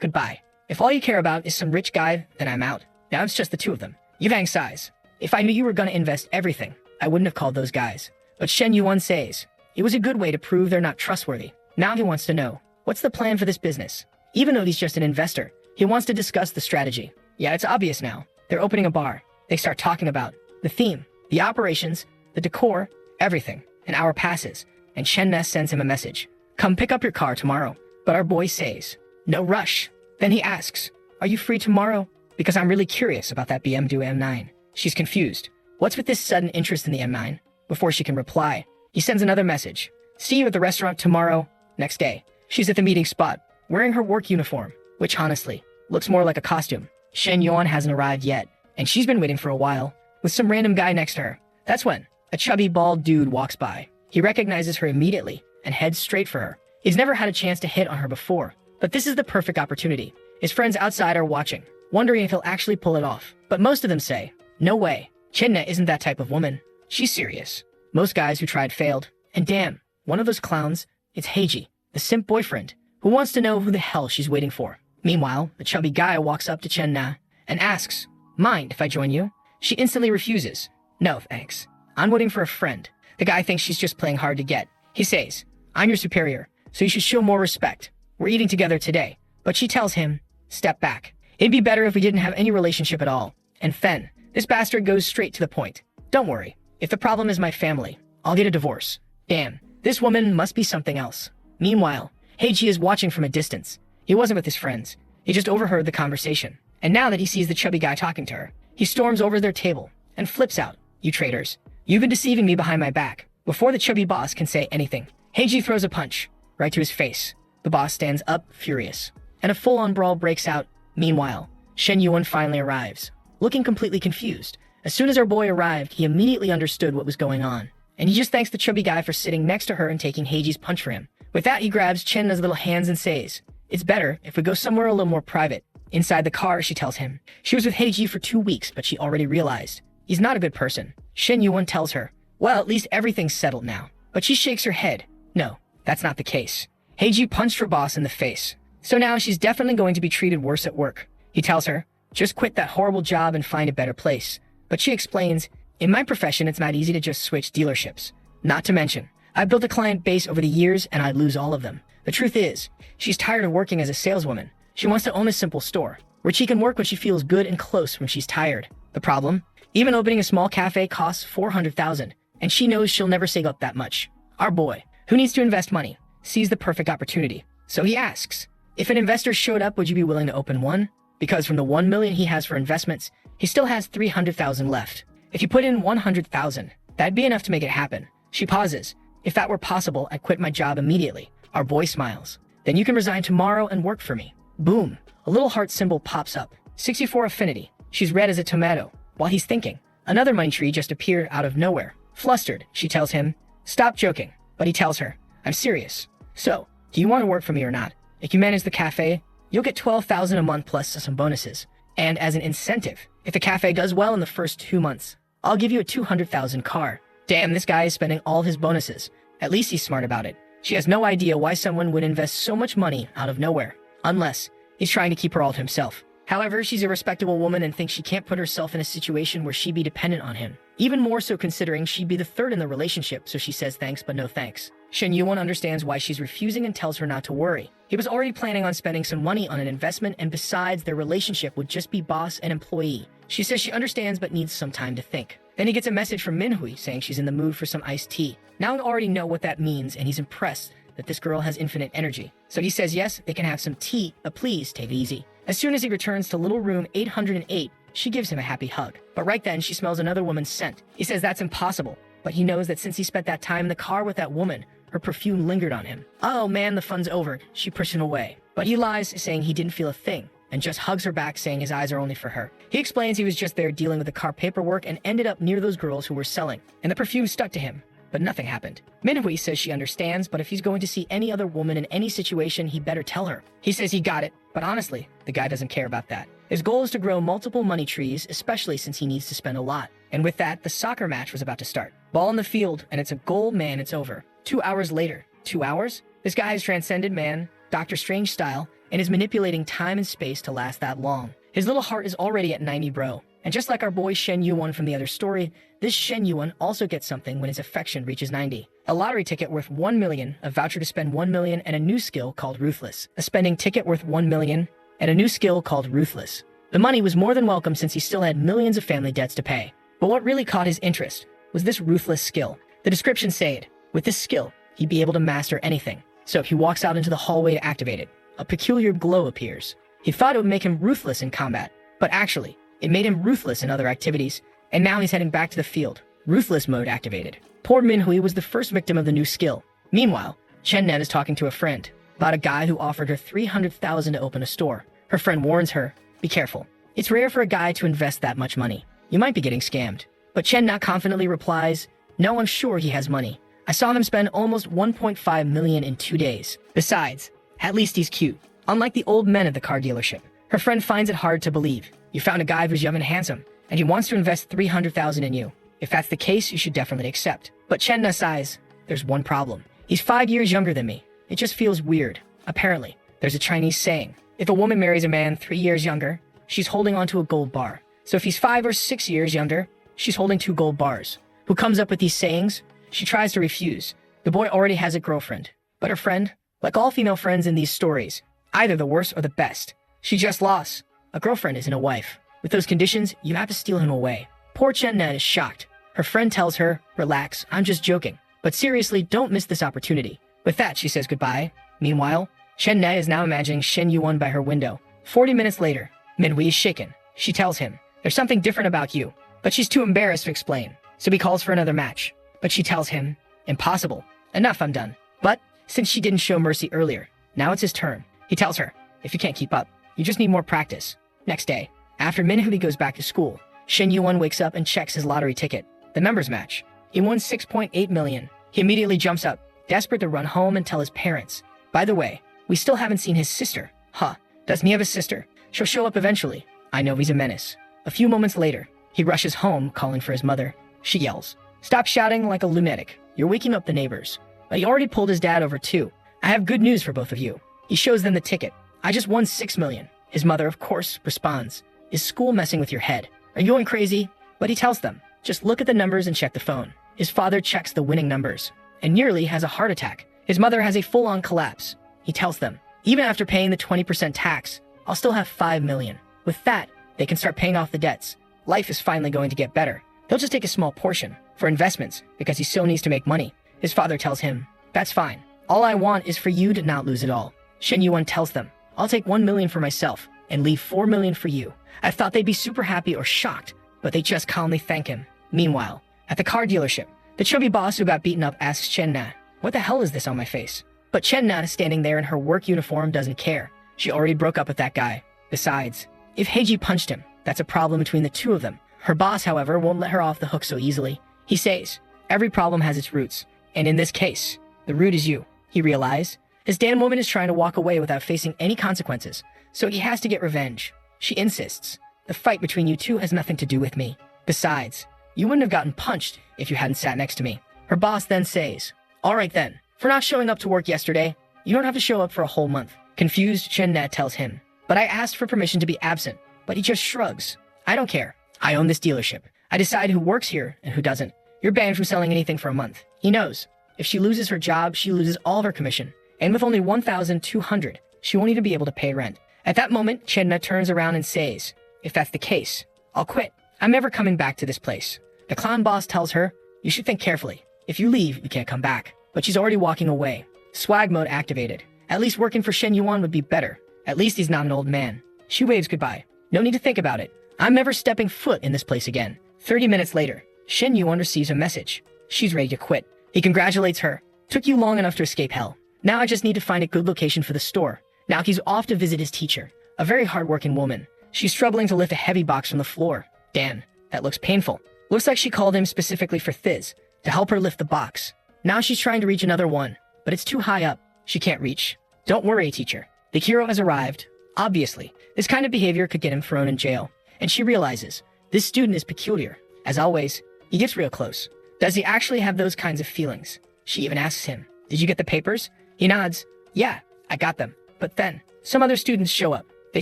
goodbye. If all you care about is some rich guy, then I'm out. Now it's just the two of them. Yuvang sighs. If I knew you were gonna invest everything, I wouldn't have called those guys. But Shen Yuan says, it was a good way to prove they're not trustworthy. Now he wants to know, what's the plan for this business? Even though he's just an investor, he wants to discuss the strategy. Yeah, it's obvious now. They're opening a bar. They start talking about the theme, the operations, the decor, everything. An hour passes, and Chen-ne sends him a message. Come pick up your car tomorrow. But our boy says, no rush. Then he asks, are you free tomorrow? Because I'm really curious about that BMW M9. She's confused. What's with this sudden interest in the M9? Before she can reply, he sends another message. See you at the restaurant tomorrow. Next day, she's at the meeting spot, wearing her work uniform, which honestly, looks more like a costume. Shen Yuan hasn't arrived yet, and she's been waiting for a while, with some random guy next to her. That's when a chubby bald dude walks by. He recognizes her immediately and heads straight for her. He's never had a chance to hit on her before, but this is the perfect opportunity. His friends outside are watching, wondering if he'll actually pull it off. But most of them say, no way. Chen-ne isn't that type of woman. She's serious. Most guys who tried failed. And damn, one of those clowns, it's Heiji, the simp boyfriend, who wants to know who the hell she's waiting for. Meanwhile, the chubby guy walks up to Chen-ne and asks, mind if I join you? She instantly refuses. No, thanks. I'm waiting for a friend. The guy thinks she's just playing hard to get. He says, I'm your superior, so you should show more respect. We're eating together today. But she tells him, step back. It'd be better if we didn't have any relationship at all. And Fen, this bastard goes straight to the point. Don't worry. If the problem is my family, I'll get a divorce. Damn, this woman must be something else. Meanwhile, Heiji is watching from a distance. He wasn't with his friends. He just overheard the conversation. And now that he sees the chubby guy talking to her, he storms over their table and flips out. You traitors. You've been deceiving me behind my back. Before the chubby boss can say anything, Heiji throws a punch right to his face. The boss stands up, furious, and a full-on brawl breaks out. Meanwhile, Shen Yuan finally arrives, looking completely confused. As soon as our boy arrived, he immediately understood what was going on, and he just thanks the chubby guy for sitting next to her and taking Heiji's punch for him. With that, he grabs Chen-ne's little hands and says, it's better if we go somewhere a little more private. Inside the car, she tells him she was with Heiji for 2 weeks, but she already realized he's not a good person. Shen Yuan tells her, well, at least everything's settled now. But she shakes her head. No, that's not the case. Heiji punched her boss in the face. So now she's definitely going to be treated worse at work. He tells her, just quit that horrible job and find a better place. But she explains, in my profession, it's not easy to just switch dealerships. Not to mention, I've built a client base over the years and I'd lose all of them. The truth is, she's tired of working as a saleswoman. She wants to own a simple store, where she can work when she feels good and close when she's tired. The problem? Even opening a small cafe costs $400,000, and she knows she'll never save up that much. Our boy, who needs to invest money, sees the perfect opportunity. So he asks, if an investor showed up, would you be willing to open one? Because from the $1 million he has for investments, he still has $300,000 left. If you put in $100,000, that'd be enough to make it happen. She pauses. If that were possible, I'd quit my job immediately. Our boy smiles. Then you can resign tomorrow and work for me. Boom. A little heart symbol pops up. 64 affinity. She's red as a tomato. While he's thinking, another money tree just appeared out of nowhere. Flustered, she tells him, stop joking. But he tells her, I'm serious. So, do you want to work for me or not? If you manage the cafe, you'll get $12,000 a month plus some bonuses. And as an incentive, if the cafe does well in the first 2 months, I'll give you a $200,000 car. Damn, this guy is spending all his bonuses. At least he's smart about it. She has no idea why someone would invest so much money out of nowhere. Unless he's trying to keep her all to himself. However, she's a respectable woman and thinks she can't put herself in a situation where she'd be dependent on him. Even more so considering she'd be the third in the relationship, so she says thanks but no thanks. Shen Yuan understands why she's refusing and tells her not to worry. He was already planning on spending some money on an investment, and besides, their relationship would just be boss and employee. She says she understands but needs some time to think. Then he gets a message from Manhwa saying she's in the mood for some iced tea. Now I already know what that means, and he's impressed that this girl has infinite energy. So he says yes, they can have some tea, but please take it easy. As soon as he returns to little room 808, she gives him a happy hug. But right then, she smells another woman's scent. He says that's impossible, but he knows that since he spent that time in the car with that woman, her perfume lingered on him. Oh man, the fun's over. She pushed him away. But he lies, saying he didn't feel a thing, and just hugs her back, saying his eyes are only for her. He explains he was just there dealing with the car paperwork and ended up near those girls who were selling, and the perfume stuck to him. But nothing happened. Manhwa says she understands, but if he's going to see any other woman in any situation, he better tell her. He says he got it, but honestly, the guy doesn't care about that. His goal is to grow multiple money trees, especially since he needs to spend a lot. And with that, the soccer match was about to start. Ball in the field, and it's a goal, man, it's over. 2 hours later. 2 hours? This guy has transcended man, Doctor Strange style, and is manipulating time and space to last that long. His little heart is already at 90, bro. And just like our boy Shen Yuan from the other story, this Shen Yuan also gets something when his affection reaches 90. A lottery ticket worth 1 million, a voucher to spend 1 million, and a new skill called Ruthless. A spending ticket worth 1 million, and a new skill called Ruthless. The money was more than welcome since he still had millions of family debts to pay. But what really caught his interest was this Ruthless skill. The description said, with this skill, he'd be able to master anything. So if he walks out into the hallway to activate it, a peculiar glow appears. He thought it would make him ruthless in combat, but actually, it made him ruthless in other activities, and now he's heading back to the field. Ruthless mode activated. Poor Manhwa was the first victim of the new skill. Meanwhile, Chen Net is talking to a friend about a guy who offered her $300,000 to open a store. Her friend warns her, be careful. It's rare for a guy to invest that much money. You might be getting scammed. But Chen Net confidently replies, no, I'm sure he has money. I saw him spend almost 1.5 million in 2 days. Besides, at least he's cute. Unlike the old men at the car dealership. Her friend finds it hard to believe. You found a guy who's young and handsome, and he wants to invest $300,000 in you. If that's the case, you should definitely accept. But Chen Na sighs, there's one problem. He's 5 years younger than me. It just feels weird. Apparently, there's a Chinese saying, if a woman marries a man 3 years younger, she's holding onto a gold bar. So if he's 5 or 6 years younger, she's holding 2 gold bars. Who comes up with these sayings? She tries to refuse. The boy already has a girlfriend. But her friend, like all female friends in these stories, either the worst or the best. She just lost. A girlfriend isn't a wife. With those conditions, you have to steal him away. Poor Chen Net is shocked. Her friend tells her, relax, I'm just joking. But seriously, don't miss this opportunity. With that, she says goodbye. Meanwhile, Chen Net is now imagining Shen Yuan by her window. 40 minutes later, Manhwa is shaken. She tells him, there's something different about you. But she's too embarrassed to explain. So he calls for another match. But she tells him, impossible. Enough, I'm done. But since she didn't show mercy earlier, now it's his turn. He tells her, if you can't keep up, you just need more practice. Next day, after Manhwa goes back to school, Shen Yuan wakes up and checks his lottery ticket. The members match. He won 6.8 million. He immediately jumps up, desperate to run home and tell his parents. By the way, we still haven't seen his sister. Huh, doesn't he have a sister? She'll show up eventually. I know he's a menace. A few moments later, he rushes home, calling for his mother. She yells, "Stop shouting like a lunatic. You're waking up the neighbors." But he already pulled his dad over too. "I have good news for both of you." He shows them the ticket. "I just won 6 million. His mother, of course, responds, "Is school messing with your head? Are you going crazy?" But he tells them, "Just look at the numbers and check the phone." His father checks the winning numbers and nearly has a heart attack. His mother has a full-on collapse. He tells them, "Even after paying the 20% tax, I'll still have 5 million. With that, they can start paying off the debts. Life is finally going to get better. He'll just take a small portion for investments because he still needs to make money." His father tells him, "That's fine. All I want is for you to not lose it all." Shen Yuan tells them, "I'll take 1 million for myself and leave 4 million for you." I thought they'd be super happy or shocked, but they just calmly thank him. Meanwhile, at the car dealership, the chubby boss who got beaten up asks Chen Na, "What the hell is this on my face?" But Chen Na, standing there in her work uniform, doesn't care. She already broke up with that guy. Besides, if Heiji punched him, that's a problem between the two of them. Her boss, however, won't let her off the hook so easily. He says, "Every problem has its roots, and in this case, the root is you." He realized his damn woman is trying to walk away without facing any consequences, so he has to get revenge. She insists, "The fight between you two has nothing to do with me. Besides, you wouldn't have gotten punched if you hadn't sat next to me." Her boss then says, "All right then, for not showing up to work yesterday, you don't have to show up for a whole month." Confused, Chen Na tells him, "But I asked for permission to be absent." But he just shrugs. "I don't care. I own this dealership. I decide who works here and who doesn't. You're banned from selling anything for a month." He knows if she loses her job, she loses all of her commission. And with only 1,200, she won't even be able to pay rent. At that moment, Chen Na turns around and says, "If that's the case, I'll quit. I'm never coming back to this place." The clown boss tells her, "You should think carefully. If you leave, you can't come back." But she's already walking away. Swag mode activated. At least working for Shen Yuan would be better. At least he's not an old man. She waves goodbye. "No need to think about it. I'm never stepping foot in this place again." 30 minutes later, Shen Yuan receives a message. She's ready to quit. He congratulates her. "Took you long enough to escape hell. Now I just need to find a good location for the store." Now he's off to visit his teacher, a very hardworking woman. She's struggling to lift a heavy box from the floor. Damn, that looks painful. Looks like she called him specifically for Thiz to help her lift the box. Now she's trying to reach another one, but it's too high up. She can't reach. "Don't worry, teacher. The hero has arrived." Obviously, this kind of behavior could get him thrown in jail. And she realizes this student is peculiar. As always, he gets real close. Does he actually have those kinds of feelings? She even asks him, "Did you get the papers?" He nods. "Yeah, I got them." But then, some other students show up. They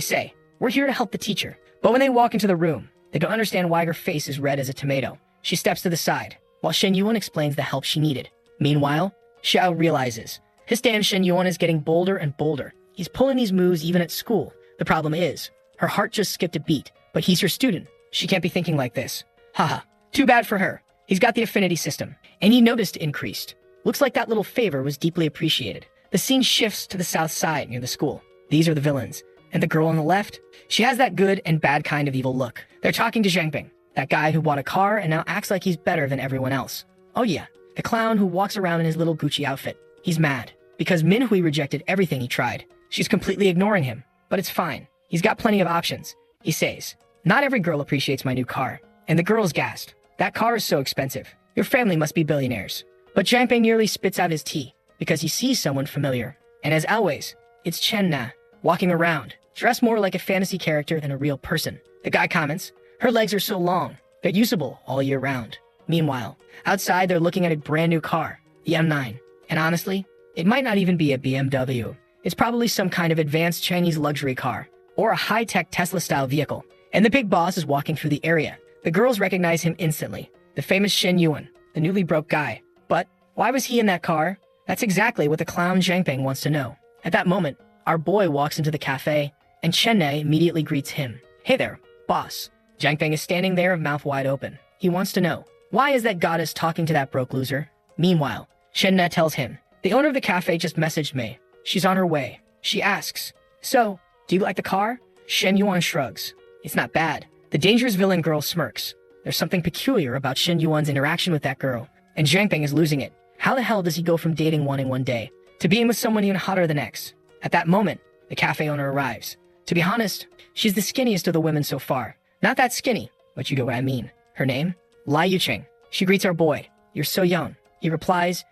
say, "We're here to help the teacher." But when they walk into the room, they don't understand why her face is red as a tomato. She steps to the side, while Shen Yuan explains the help she needed. Meanwhile, Xiao realizes his damn Shen Yuan is getting bolder and bolder. He's pulling these moves even at school. The problem is, her heart just skipped a beat, but he's her student. She can't be thinking like this. Haha, too bad for her. He's got the affinity system, and he noticed it increased. Looks like that little favor was deeply appreciated. The scene shifts to the south side near the school. These are the villains. And the girl on the left? She has that good and bad kind of evil look. They're talking to Zhangping, that guy who bought a car and now acts like he's better than everyone else. Oh yeah, the clown who walks around in his little Gucci outfit. He's mad because Minhui rejected everything he tried. She's completely ignoring him, but it's fine. He's got plenty of options. He says, "Not every girl appreciates my new car." And the girl's gassed. "That car is so expensive. Your family must be billionaires." But Zhangping nearly spits out his tea because he sees someone familiar. And as always, it's Chen Na, walking around, dressed more like a fantasy character than a real person. The guy comments, "Her legs are so long, they're usable all year round." Meanwhile, outside they're looking at a brand new car, the M9. And honestly, it might not even be a BMW. It's probably some kind of advanced Chinese luxury car, or a high-tech Tesla-style vehicle. And the big boss is walking through the area. The girls recognize him instantly. The famous Shen Yuan, the newly broke guy. But why was he in that car? That's exactly what the clown Zhangping wants to know. At that moment, our boy walks into the cafe, and Chen Na immediately greets him. "Hey there, boss." Zhangping is standing there, mouth wide open. He wants to know, why is that goddess talking to that broke loser? Meanwhile, Chen Na tells him, "The owner of the cafe just messaged me. She's on her way." She asks, "So, do you like the car?" Shen Yuan shrugs. "It's not bad." The dangerous villain girl smirks. There's something peculiar about Shen Yuan's interaction with that girl, and Zhangping is losing it. How the hell does he go from dating one in one day to being with someone even hotter the next? At that moment, the cafe owner arrives. To be honest, she's the skinniest of the women so far. Not that skinny, but you get what I mean. Her name? Lai Yucheng. She greets our boy. "You're so young." He replies,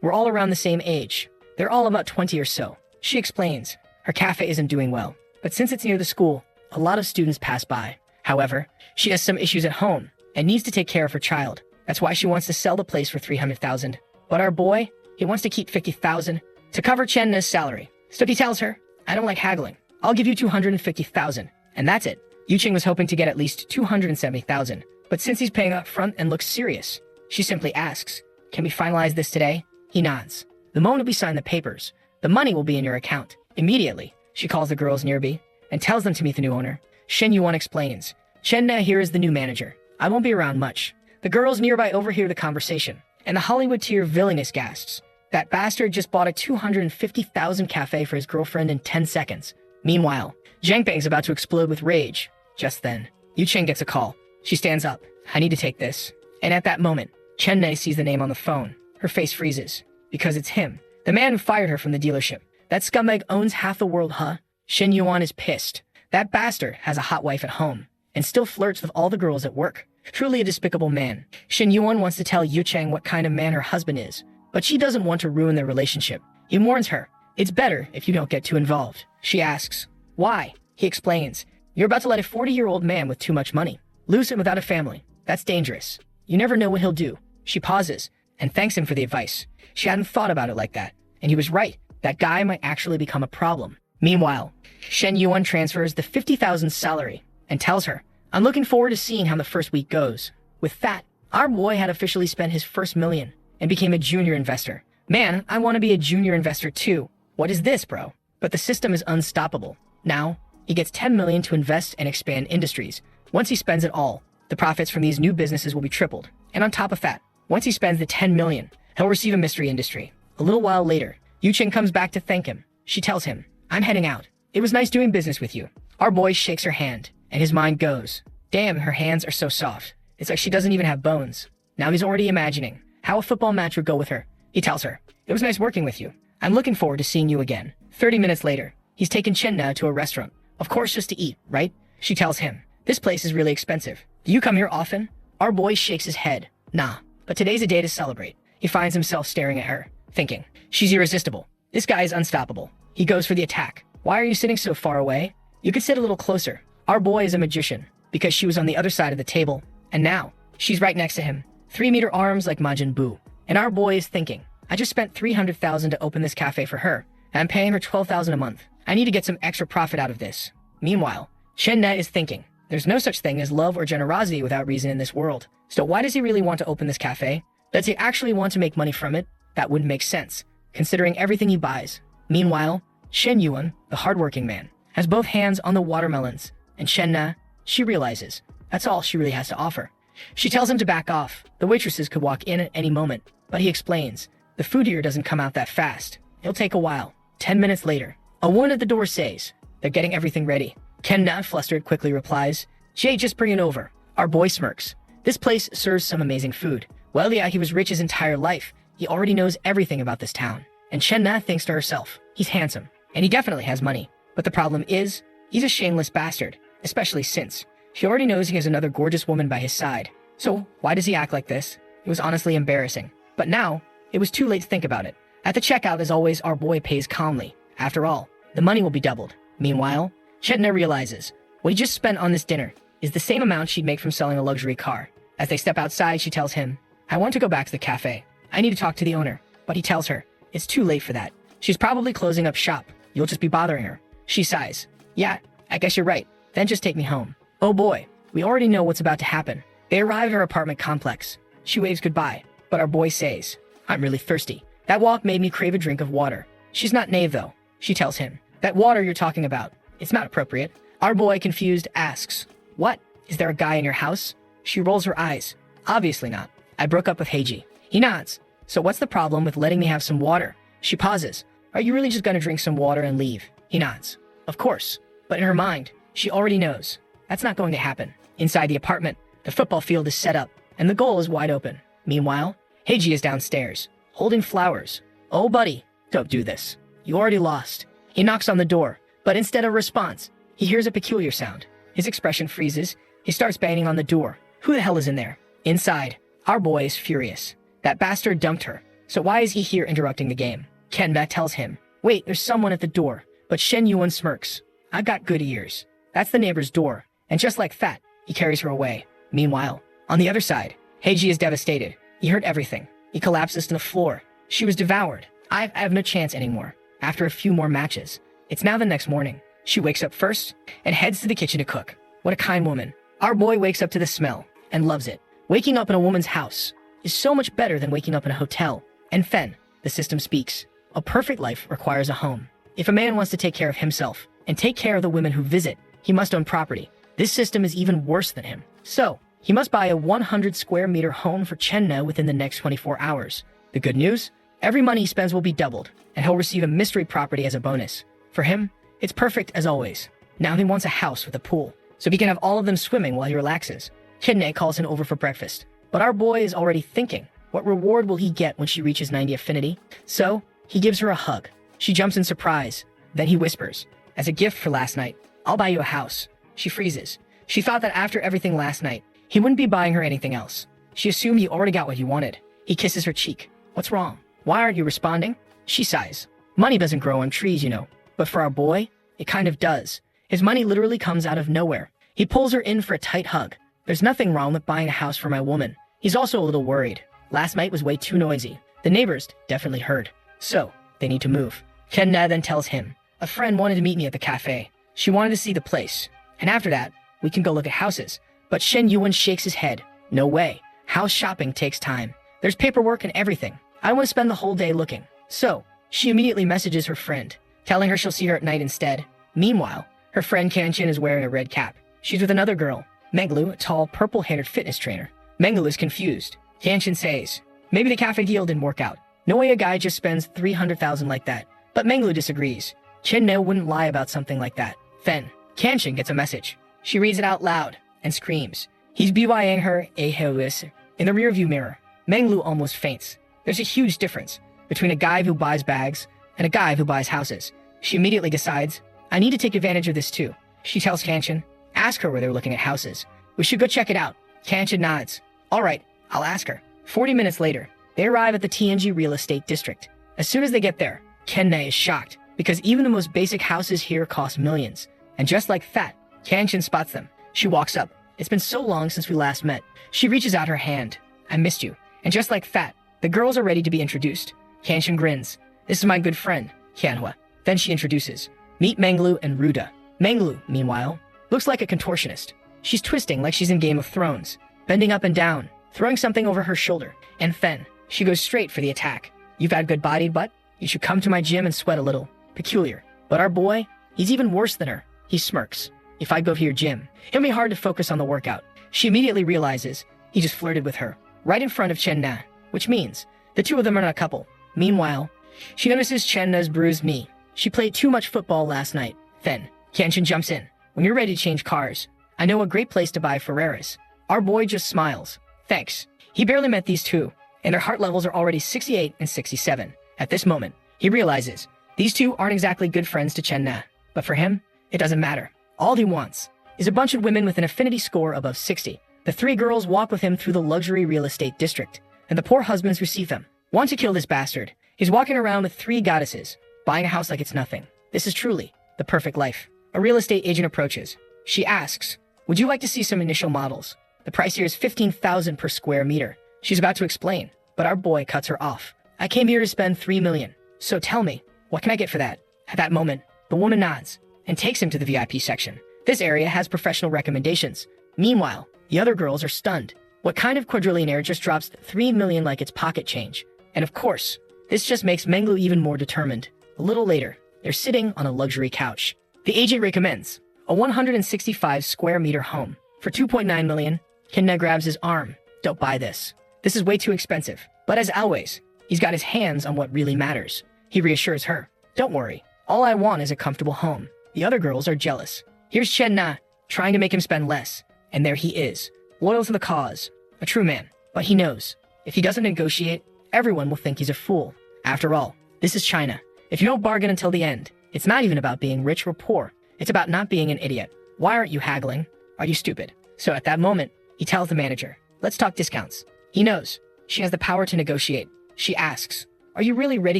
"We're all around the same age. They're all about 20 or so." She explains, her cafe isn't doing well, But since it's near the school, a lot of students pass by. However, she has some issues at home and needs to take care of her child. That's why she wants to sell the place for 300,000. But our boy, he wants to keep 50,000 to cover Chenna's salary. So he tells her, I don't like haggling. I'll give you 250,000. And that's it. Yucheng was hoping to get at least 270,000. But since he's paying up front and looks serious, she simply asks, can we finalize this today? He nods. The moment we sign the papers, the money will be in your account. Immediately, she calls the girls nearby and tells them to meet the new owner. Shen Yuan explains, Chenna here is the new manager. I won't be around much. The girls nearby overhear the conversation, and the Hollywood tier villainous gasps. That bastard just bought a 250,000 cafe for his girlfriend in 10 seconds. Meanwhile, Zhangbang's about to explode with rage. Just then, Yucheng gets a call. She stands up. I need to take this. And at that moment, Chenna sees the name on the phone. Her face freezes. Because it's him. The man who fired her from the dealership. That scumbag owns half the world, huh? Shen Yuan is pissed. That bastard has a hot wife at home and still flirts with all the girls at work. Truly a despicable man. Shen Yuan wants to tell Yucheng what kind of man her husband is, but she doesn't want to ruin their relationship. He warns her, it's better if you don't get too involved. She asks, why? He explains, you're about to let a 40-year-old man with too much money lose him without a family. That's dangerous. You never know what he'll do. She pauses and thanks him for the advice. She hadn't thought about it like that, and he was right. That guy might actually become a problem. Meanwhile, Shen Yuan transfers the 50,000 salary and tells her, I'm looking forward to seeing how the first week goes. With that, our boy had officially spent his first million and became a junior investor. Man, I want to be a junior investor too. What is this, bro? But the system is unstoppable. Now, he gets 10 million to invest and expand industries. Once he spends it all, the profits from these new businesses will be tripled. And on top of that, once he spends the 10 million, he'll receive a mystery industry. A little while later, Yucheng comes back to thank him. She tells him, I'm heading out. It was nice doing business with you. Our boy shakes her hand, and his mind goes, damn, her hands are so soft. It's like she doesn't even have bones. Now he's already imagining how a football match would go with her. He tells her, it was nice working with you. I'm looking forward to seeing you again. 30 minutes later, he's taken Chenna to a restaurant. Of course, just to eat, right? She tells him, this place is really expensive. Do you come here often? Our boy shakes his head. Nah, but today's a day to celebrate. He finds himself staring at her, thinking, she's irresistible. This guy is unstoppable. He goes for the attack. Why are you sitting so far away? You could sit a little closer. Our boy is a magician, because she was on the other side of the table, and now, she's right next to him. 3-meter arms like Majin Buu. And our boy is thinking, I just spent 300,000 to open this cafe for her, and I'm paying her 12,000 a month. I need to get some extra profit out of this. Meanwhile, Chenna is thinking, there's no such thing as love or generosity without reason in this world. So why does he really want to open this cafe? Does he actually want to make money from it? That wouldn't make sense, considering everything he buys. Meanwhile, Shen Yuan, the hardworking man, has both hands on the watermelons, and Chenna, she realizes that's all she really has to offer. She tells him to back off. The waitresses could walk in at any moment, but he explains, the food here doesn't come out that fast. It'll take a while. 10 minutes later, a woman at the door says, they're getting everything ready. Chenna, flustered, quickly replies, Jay, just bring it over. Our boy smirks. This place serves some amazing food. Well, yeah, he was rich his entire life. He already knows everything about this town. And Chenna thinks to herself, he's handsome, and he definitely has money. But the problem is, he's a shameless bastard, especially since she already knows he has another gorgeous woman by his side. So why does he act like this? It was honestly embarrassing. But now, it was too late to think about it. At the checkout, as always, our boy pays calmly. After all, the money will be doubled. Meanwhile, Chetna realizes what he just spent on this dinner is the same amount she'd make from selling a luxury car. As they step outside, she tells him, I want to go back to the cafe. I need to talk to the owner. But he tells her, it's too late for that. She's probably closing up shop. You'll just be bothering her. She sighs. Yeah, I guess you're right. Then just take me home. Oh boy, we already know what's about to happen. They arrive at her apartment complex. She waves goodbye, but our boy says, I'm really thirsty. That walk made me crave a drink of water. She's not naive though. She tells him, that water you're talking about, it's not appropriate. Our boy, confused, asks, what? Is there a guy in your house? She rolls her eyes. Obviously not. I broke up with Heiji. He nods. So what's the problem with letting me have some water? She pauses. Are you really just gonna drink some water and leave? He nods. Of course. But in her mind, she already knows. That's not going to happen. Inside the apartment, the football field is set up, and the goal is wide open. Meanwhile, Heiji is downstairs, holding flowers. Oh buddy, don't do this. You already lost. He knocks on the door, but instead of a response, he hears a peculiar sound. His expression freezes. He starts banging on the door. Who the hell is in there? Inside, our boy is furious. That bastard dumped her. So why is he here interrupting the game? Kenba tells him, wait, there's someone at the door. But Shen Yuan smirks. I've got good ears. That's the neighbor's door. And just like that, he carries her away. Meanwhile, on the other side, Heiji is devastated. He heard everything. He collapses to the floor. She was devoured. I have no chance anymore. After a few more matches, it's now the next morning. She wakes up first and heads to the kitchen to cook. What a kind woman. Our boy wakes up to the smell and loves it. Waking up in a woman's house is so much better than waking up in a hotel. And Fen, the system speaks. A perfect life requires a home. If a man wants to take care of himself and take care of the women who visit, he must own property. This system is even worse than him. So, he must buy a 100 square meter home for Chenna within the next 24 hours. The good news? Every money he spends will be doubled, and he'll receive a mystery property as a bonus. For him, it's perfect as always. Now he wants a house with a pool, so he can have all of them swimming while he relaxes. Kidne calls him over for breakfast, but our boy is already thinking, what reward will he get when she reaches 90 affinity? So, he gives her a hug. She jumps in surprise. Then he whispers, as a gift for last night, I'll buy you a house. She freezes. She thought that after everything last night, he wouldn't be buying her anything else. She assumed he already got what he wanted. He kisses her cheek. What's wrong? Why aren't you responding? She sighs. Money doesn't grow on trees, you know. But for our boy, it kind of does. His money literally comes out of nowhere. He pulls her in for a tight hug. There's nothing wrong with buying a house for my woman. He's also a little worried. Last night was way too noisy. The neighbors definitely heard. So, they need to move. Kenna then tells him, a friend wanted to meet me at the cafe. She wanted to see the place. And after that, we can go look at houses. But Shen Yuan shakes his head. No way. House shopping takes time. There's paperwork and everything. I want to spend the whole day looking. So, she immediately messages her friend, telling her she'll see her at night instead. Meanwhile, her friend Kanchin is wearing a red cap. She's with another girl, Menglu, a tall, purple-haired fitness trainer. Menglu is confused. Kanchin says, maybe the cafe deal didn't work out. No way a guy just spends 300,000 like that. But Menglu disagrees. Chen No wouldn't lie about something like that. Then, Kanchin gets a message. She reads it out loud and screams. He's BYing her a Heus. In the rearview mirror, Menglu almost faints. There's a huge difference between a guy who buys bags and a guy who buys houses. She immediately decides, I need to take advantage of this too. She tells Kanchin, ask her where they're looking at houses. We should go check it out. Kanchin nods. All right, I'll ask her. 40 minutes later, they arrive at the TNG real estate district. As soon as they get there, Kenne is shocked because even the most basic houses here cost millions. And just like that, Kanchin spots them. She walks up. It's been so long since we last met. She reaches out her hand. I missed you. And just like that, the girls are ready to be introduced. Kanchin grins. This is my good friend, Manhwa. Then she introduces. Meet Menglu and Ruda. Menglu, meanwhile, looks like a contortionist. She's twisting like she's in Game of Thrones, bending up and down, throwing something over her shoulder. And then, she goes straight for the attack. You've had good body, but you should come to my gym and sweat a little. Peculiar. But our boy, he's even worse than her. He smirks. If I go to your gym, it'll be hard to focus on the workout. She immediately realizes he just flirted with her, right in front of Chen Na, which means the two of them are not a couple. Meanwhile, she notices Chen Na's bruised knee. She played too much football last night. Then, Kanchin jumps in. When you're ready to change cars, I know a great place to buy Ferraris. Our boy just smiles. Thanks. He barely met these two, and their heart levels are already 68 and 67. At this moment, he realizes these two aren't exactly good friends to Chen Na. But for him, it doesn't matter. All he wants is a bunch of women with an affinity score above 60. The three girls walk with him through the luxury real estate district, and the poor husbands receive them. Want to kill this bastard. He's walking around with three goddesses, buying a house like it's nothing. This is truly the perfect life. A real estate agent approaches. She asks, would you like to see some initial models? The price here is 15,000 per square meter. She's about to explain, but our boy cuts her off. I came here to spend 3 million. So tell me, what can I get for that? At that moment, the woman nods and takes him to the VIP section. This area has professional recommendations. Meanwhile, the other girls are stunned. What kind of quadrillionaire just drops 3 million like it's pocket change? And of course, this just makes Menglu even more determined. A little later, they're sitting on a luxury couch. The agent recommends a 165 square meter home for 2.9 million. Kinna grabs his arm. Don't buy this. This is way too expensive. But as always, he's got his hands on what really matters. He reassures her. Don't worry. All I want is a comfortable home. The other girls are jealous. Here's Chen Na, trying to make him spend less. And there he is, loyal to the cause. A true man. But he knows, if he doesn't negotiate, everyone will think he's a fool. After all, this is China. If you don't bargain until the end, it's not even about being rich or poor. It's about not being an idiot. Why aren't you haggling? Are you stupid? So at that moment, he tells the manager, let's talk discounts. He knows she has the power to negotiate. She asks, are you really ready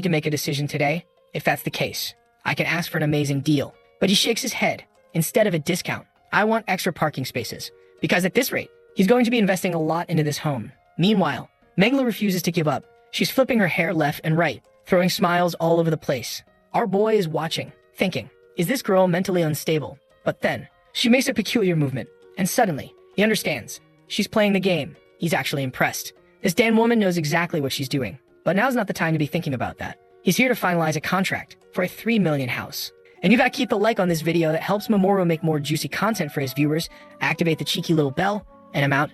to make a decision today? If that's the case, I can ask for an amazing deal. but he shakes his head. Instead of a discount, I want extra parking spaces, because at this rate, he's going to be investing a lot into this home. Meanwhile, Megla refuses to give up. She's flipping her hair left and right, throwing smiles all over the place. Our boy is watching, thinking, is this girl mentally unstable? But then, she makes a peculiar movement, and suddenly, he understands. She's playing the game. He's actually impressed. This damn woman knows exactly what she's doing. But now's not the time to be thinking about that. He's here to finalize a contract for a 3 million house. And you gotta keep the like on this video that helps Mamoru make more juicy content for his viewers, activate the cheeky little bell, and I'm out.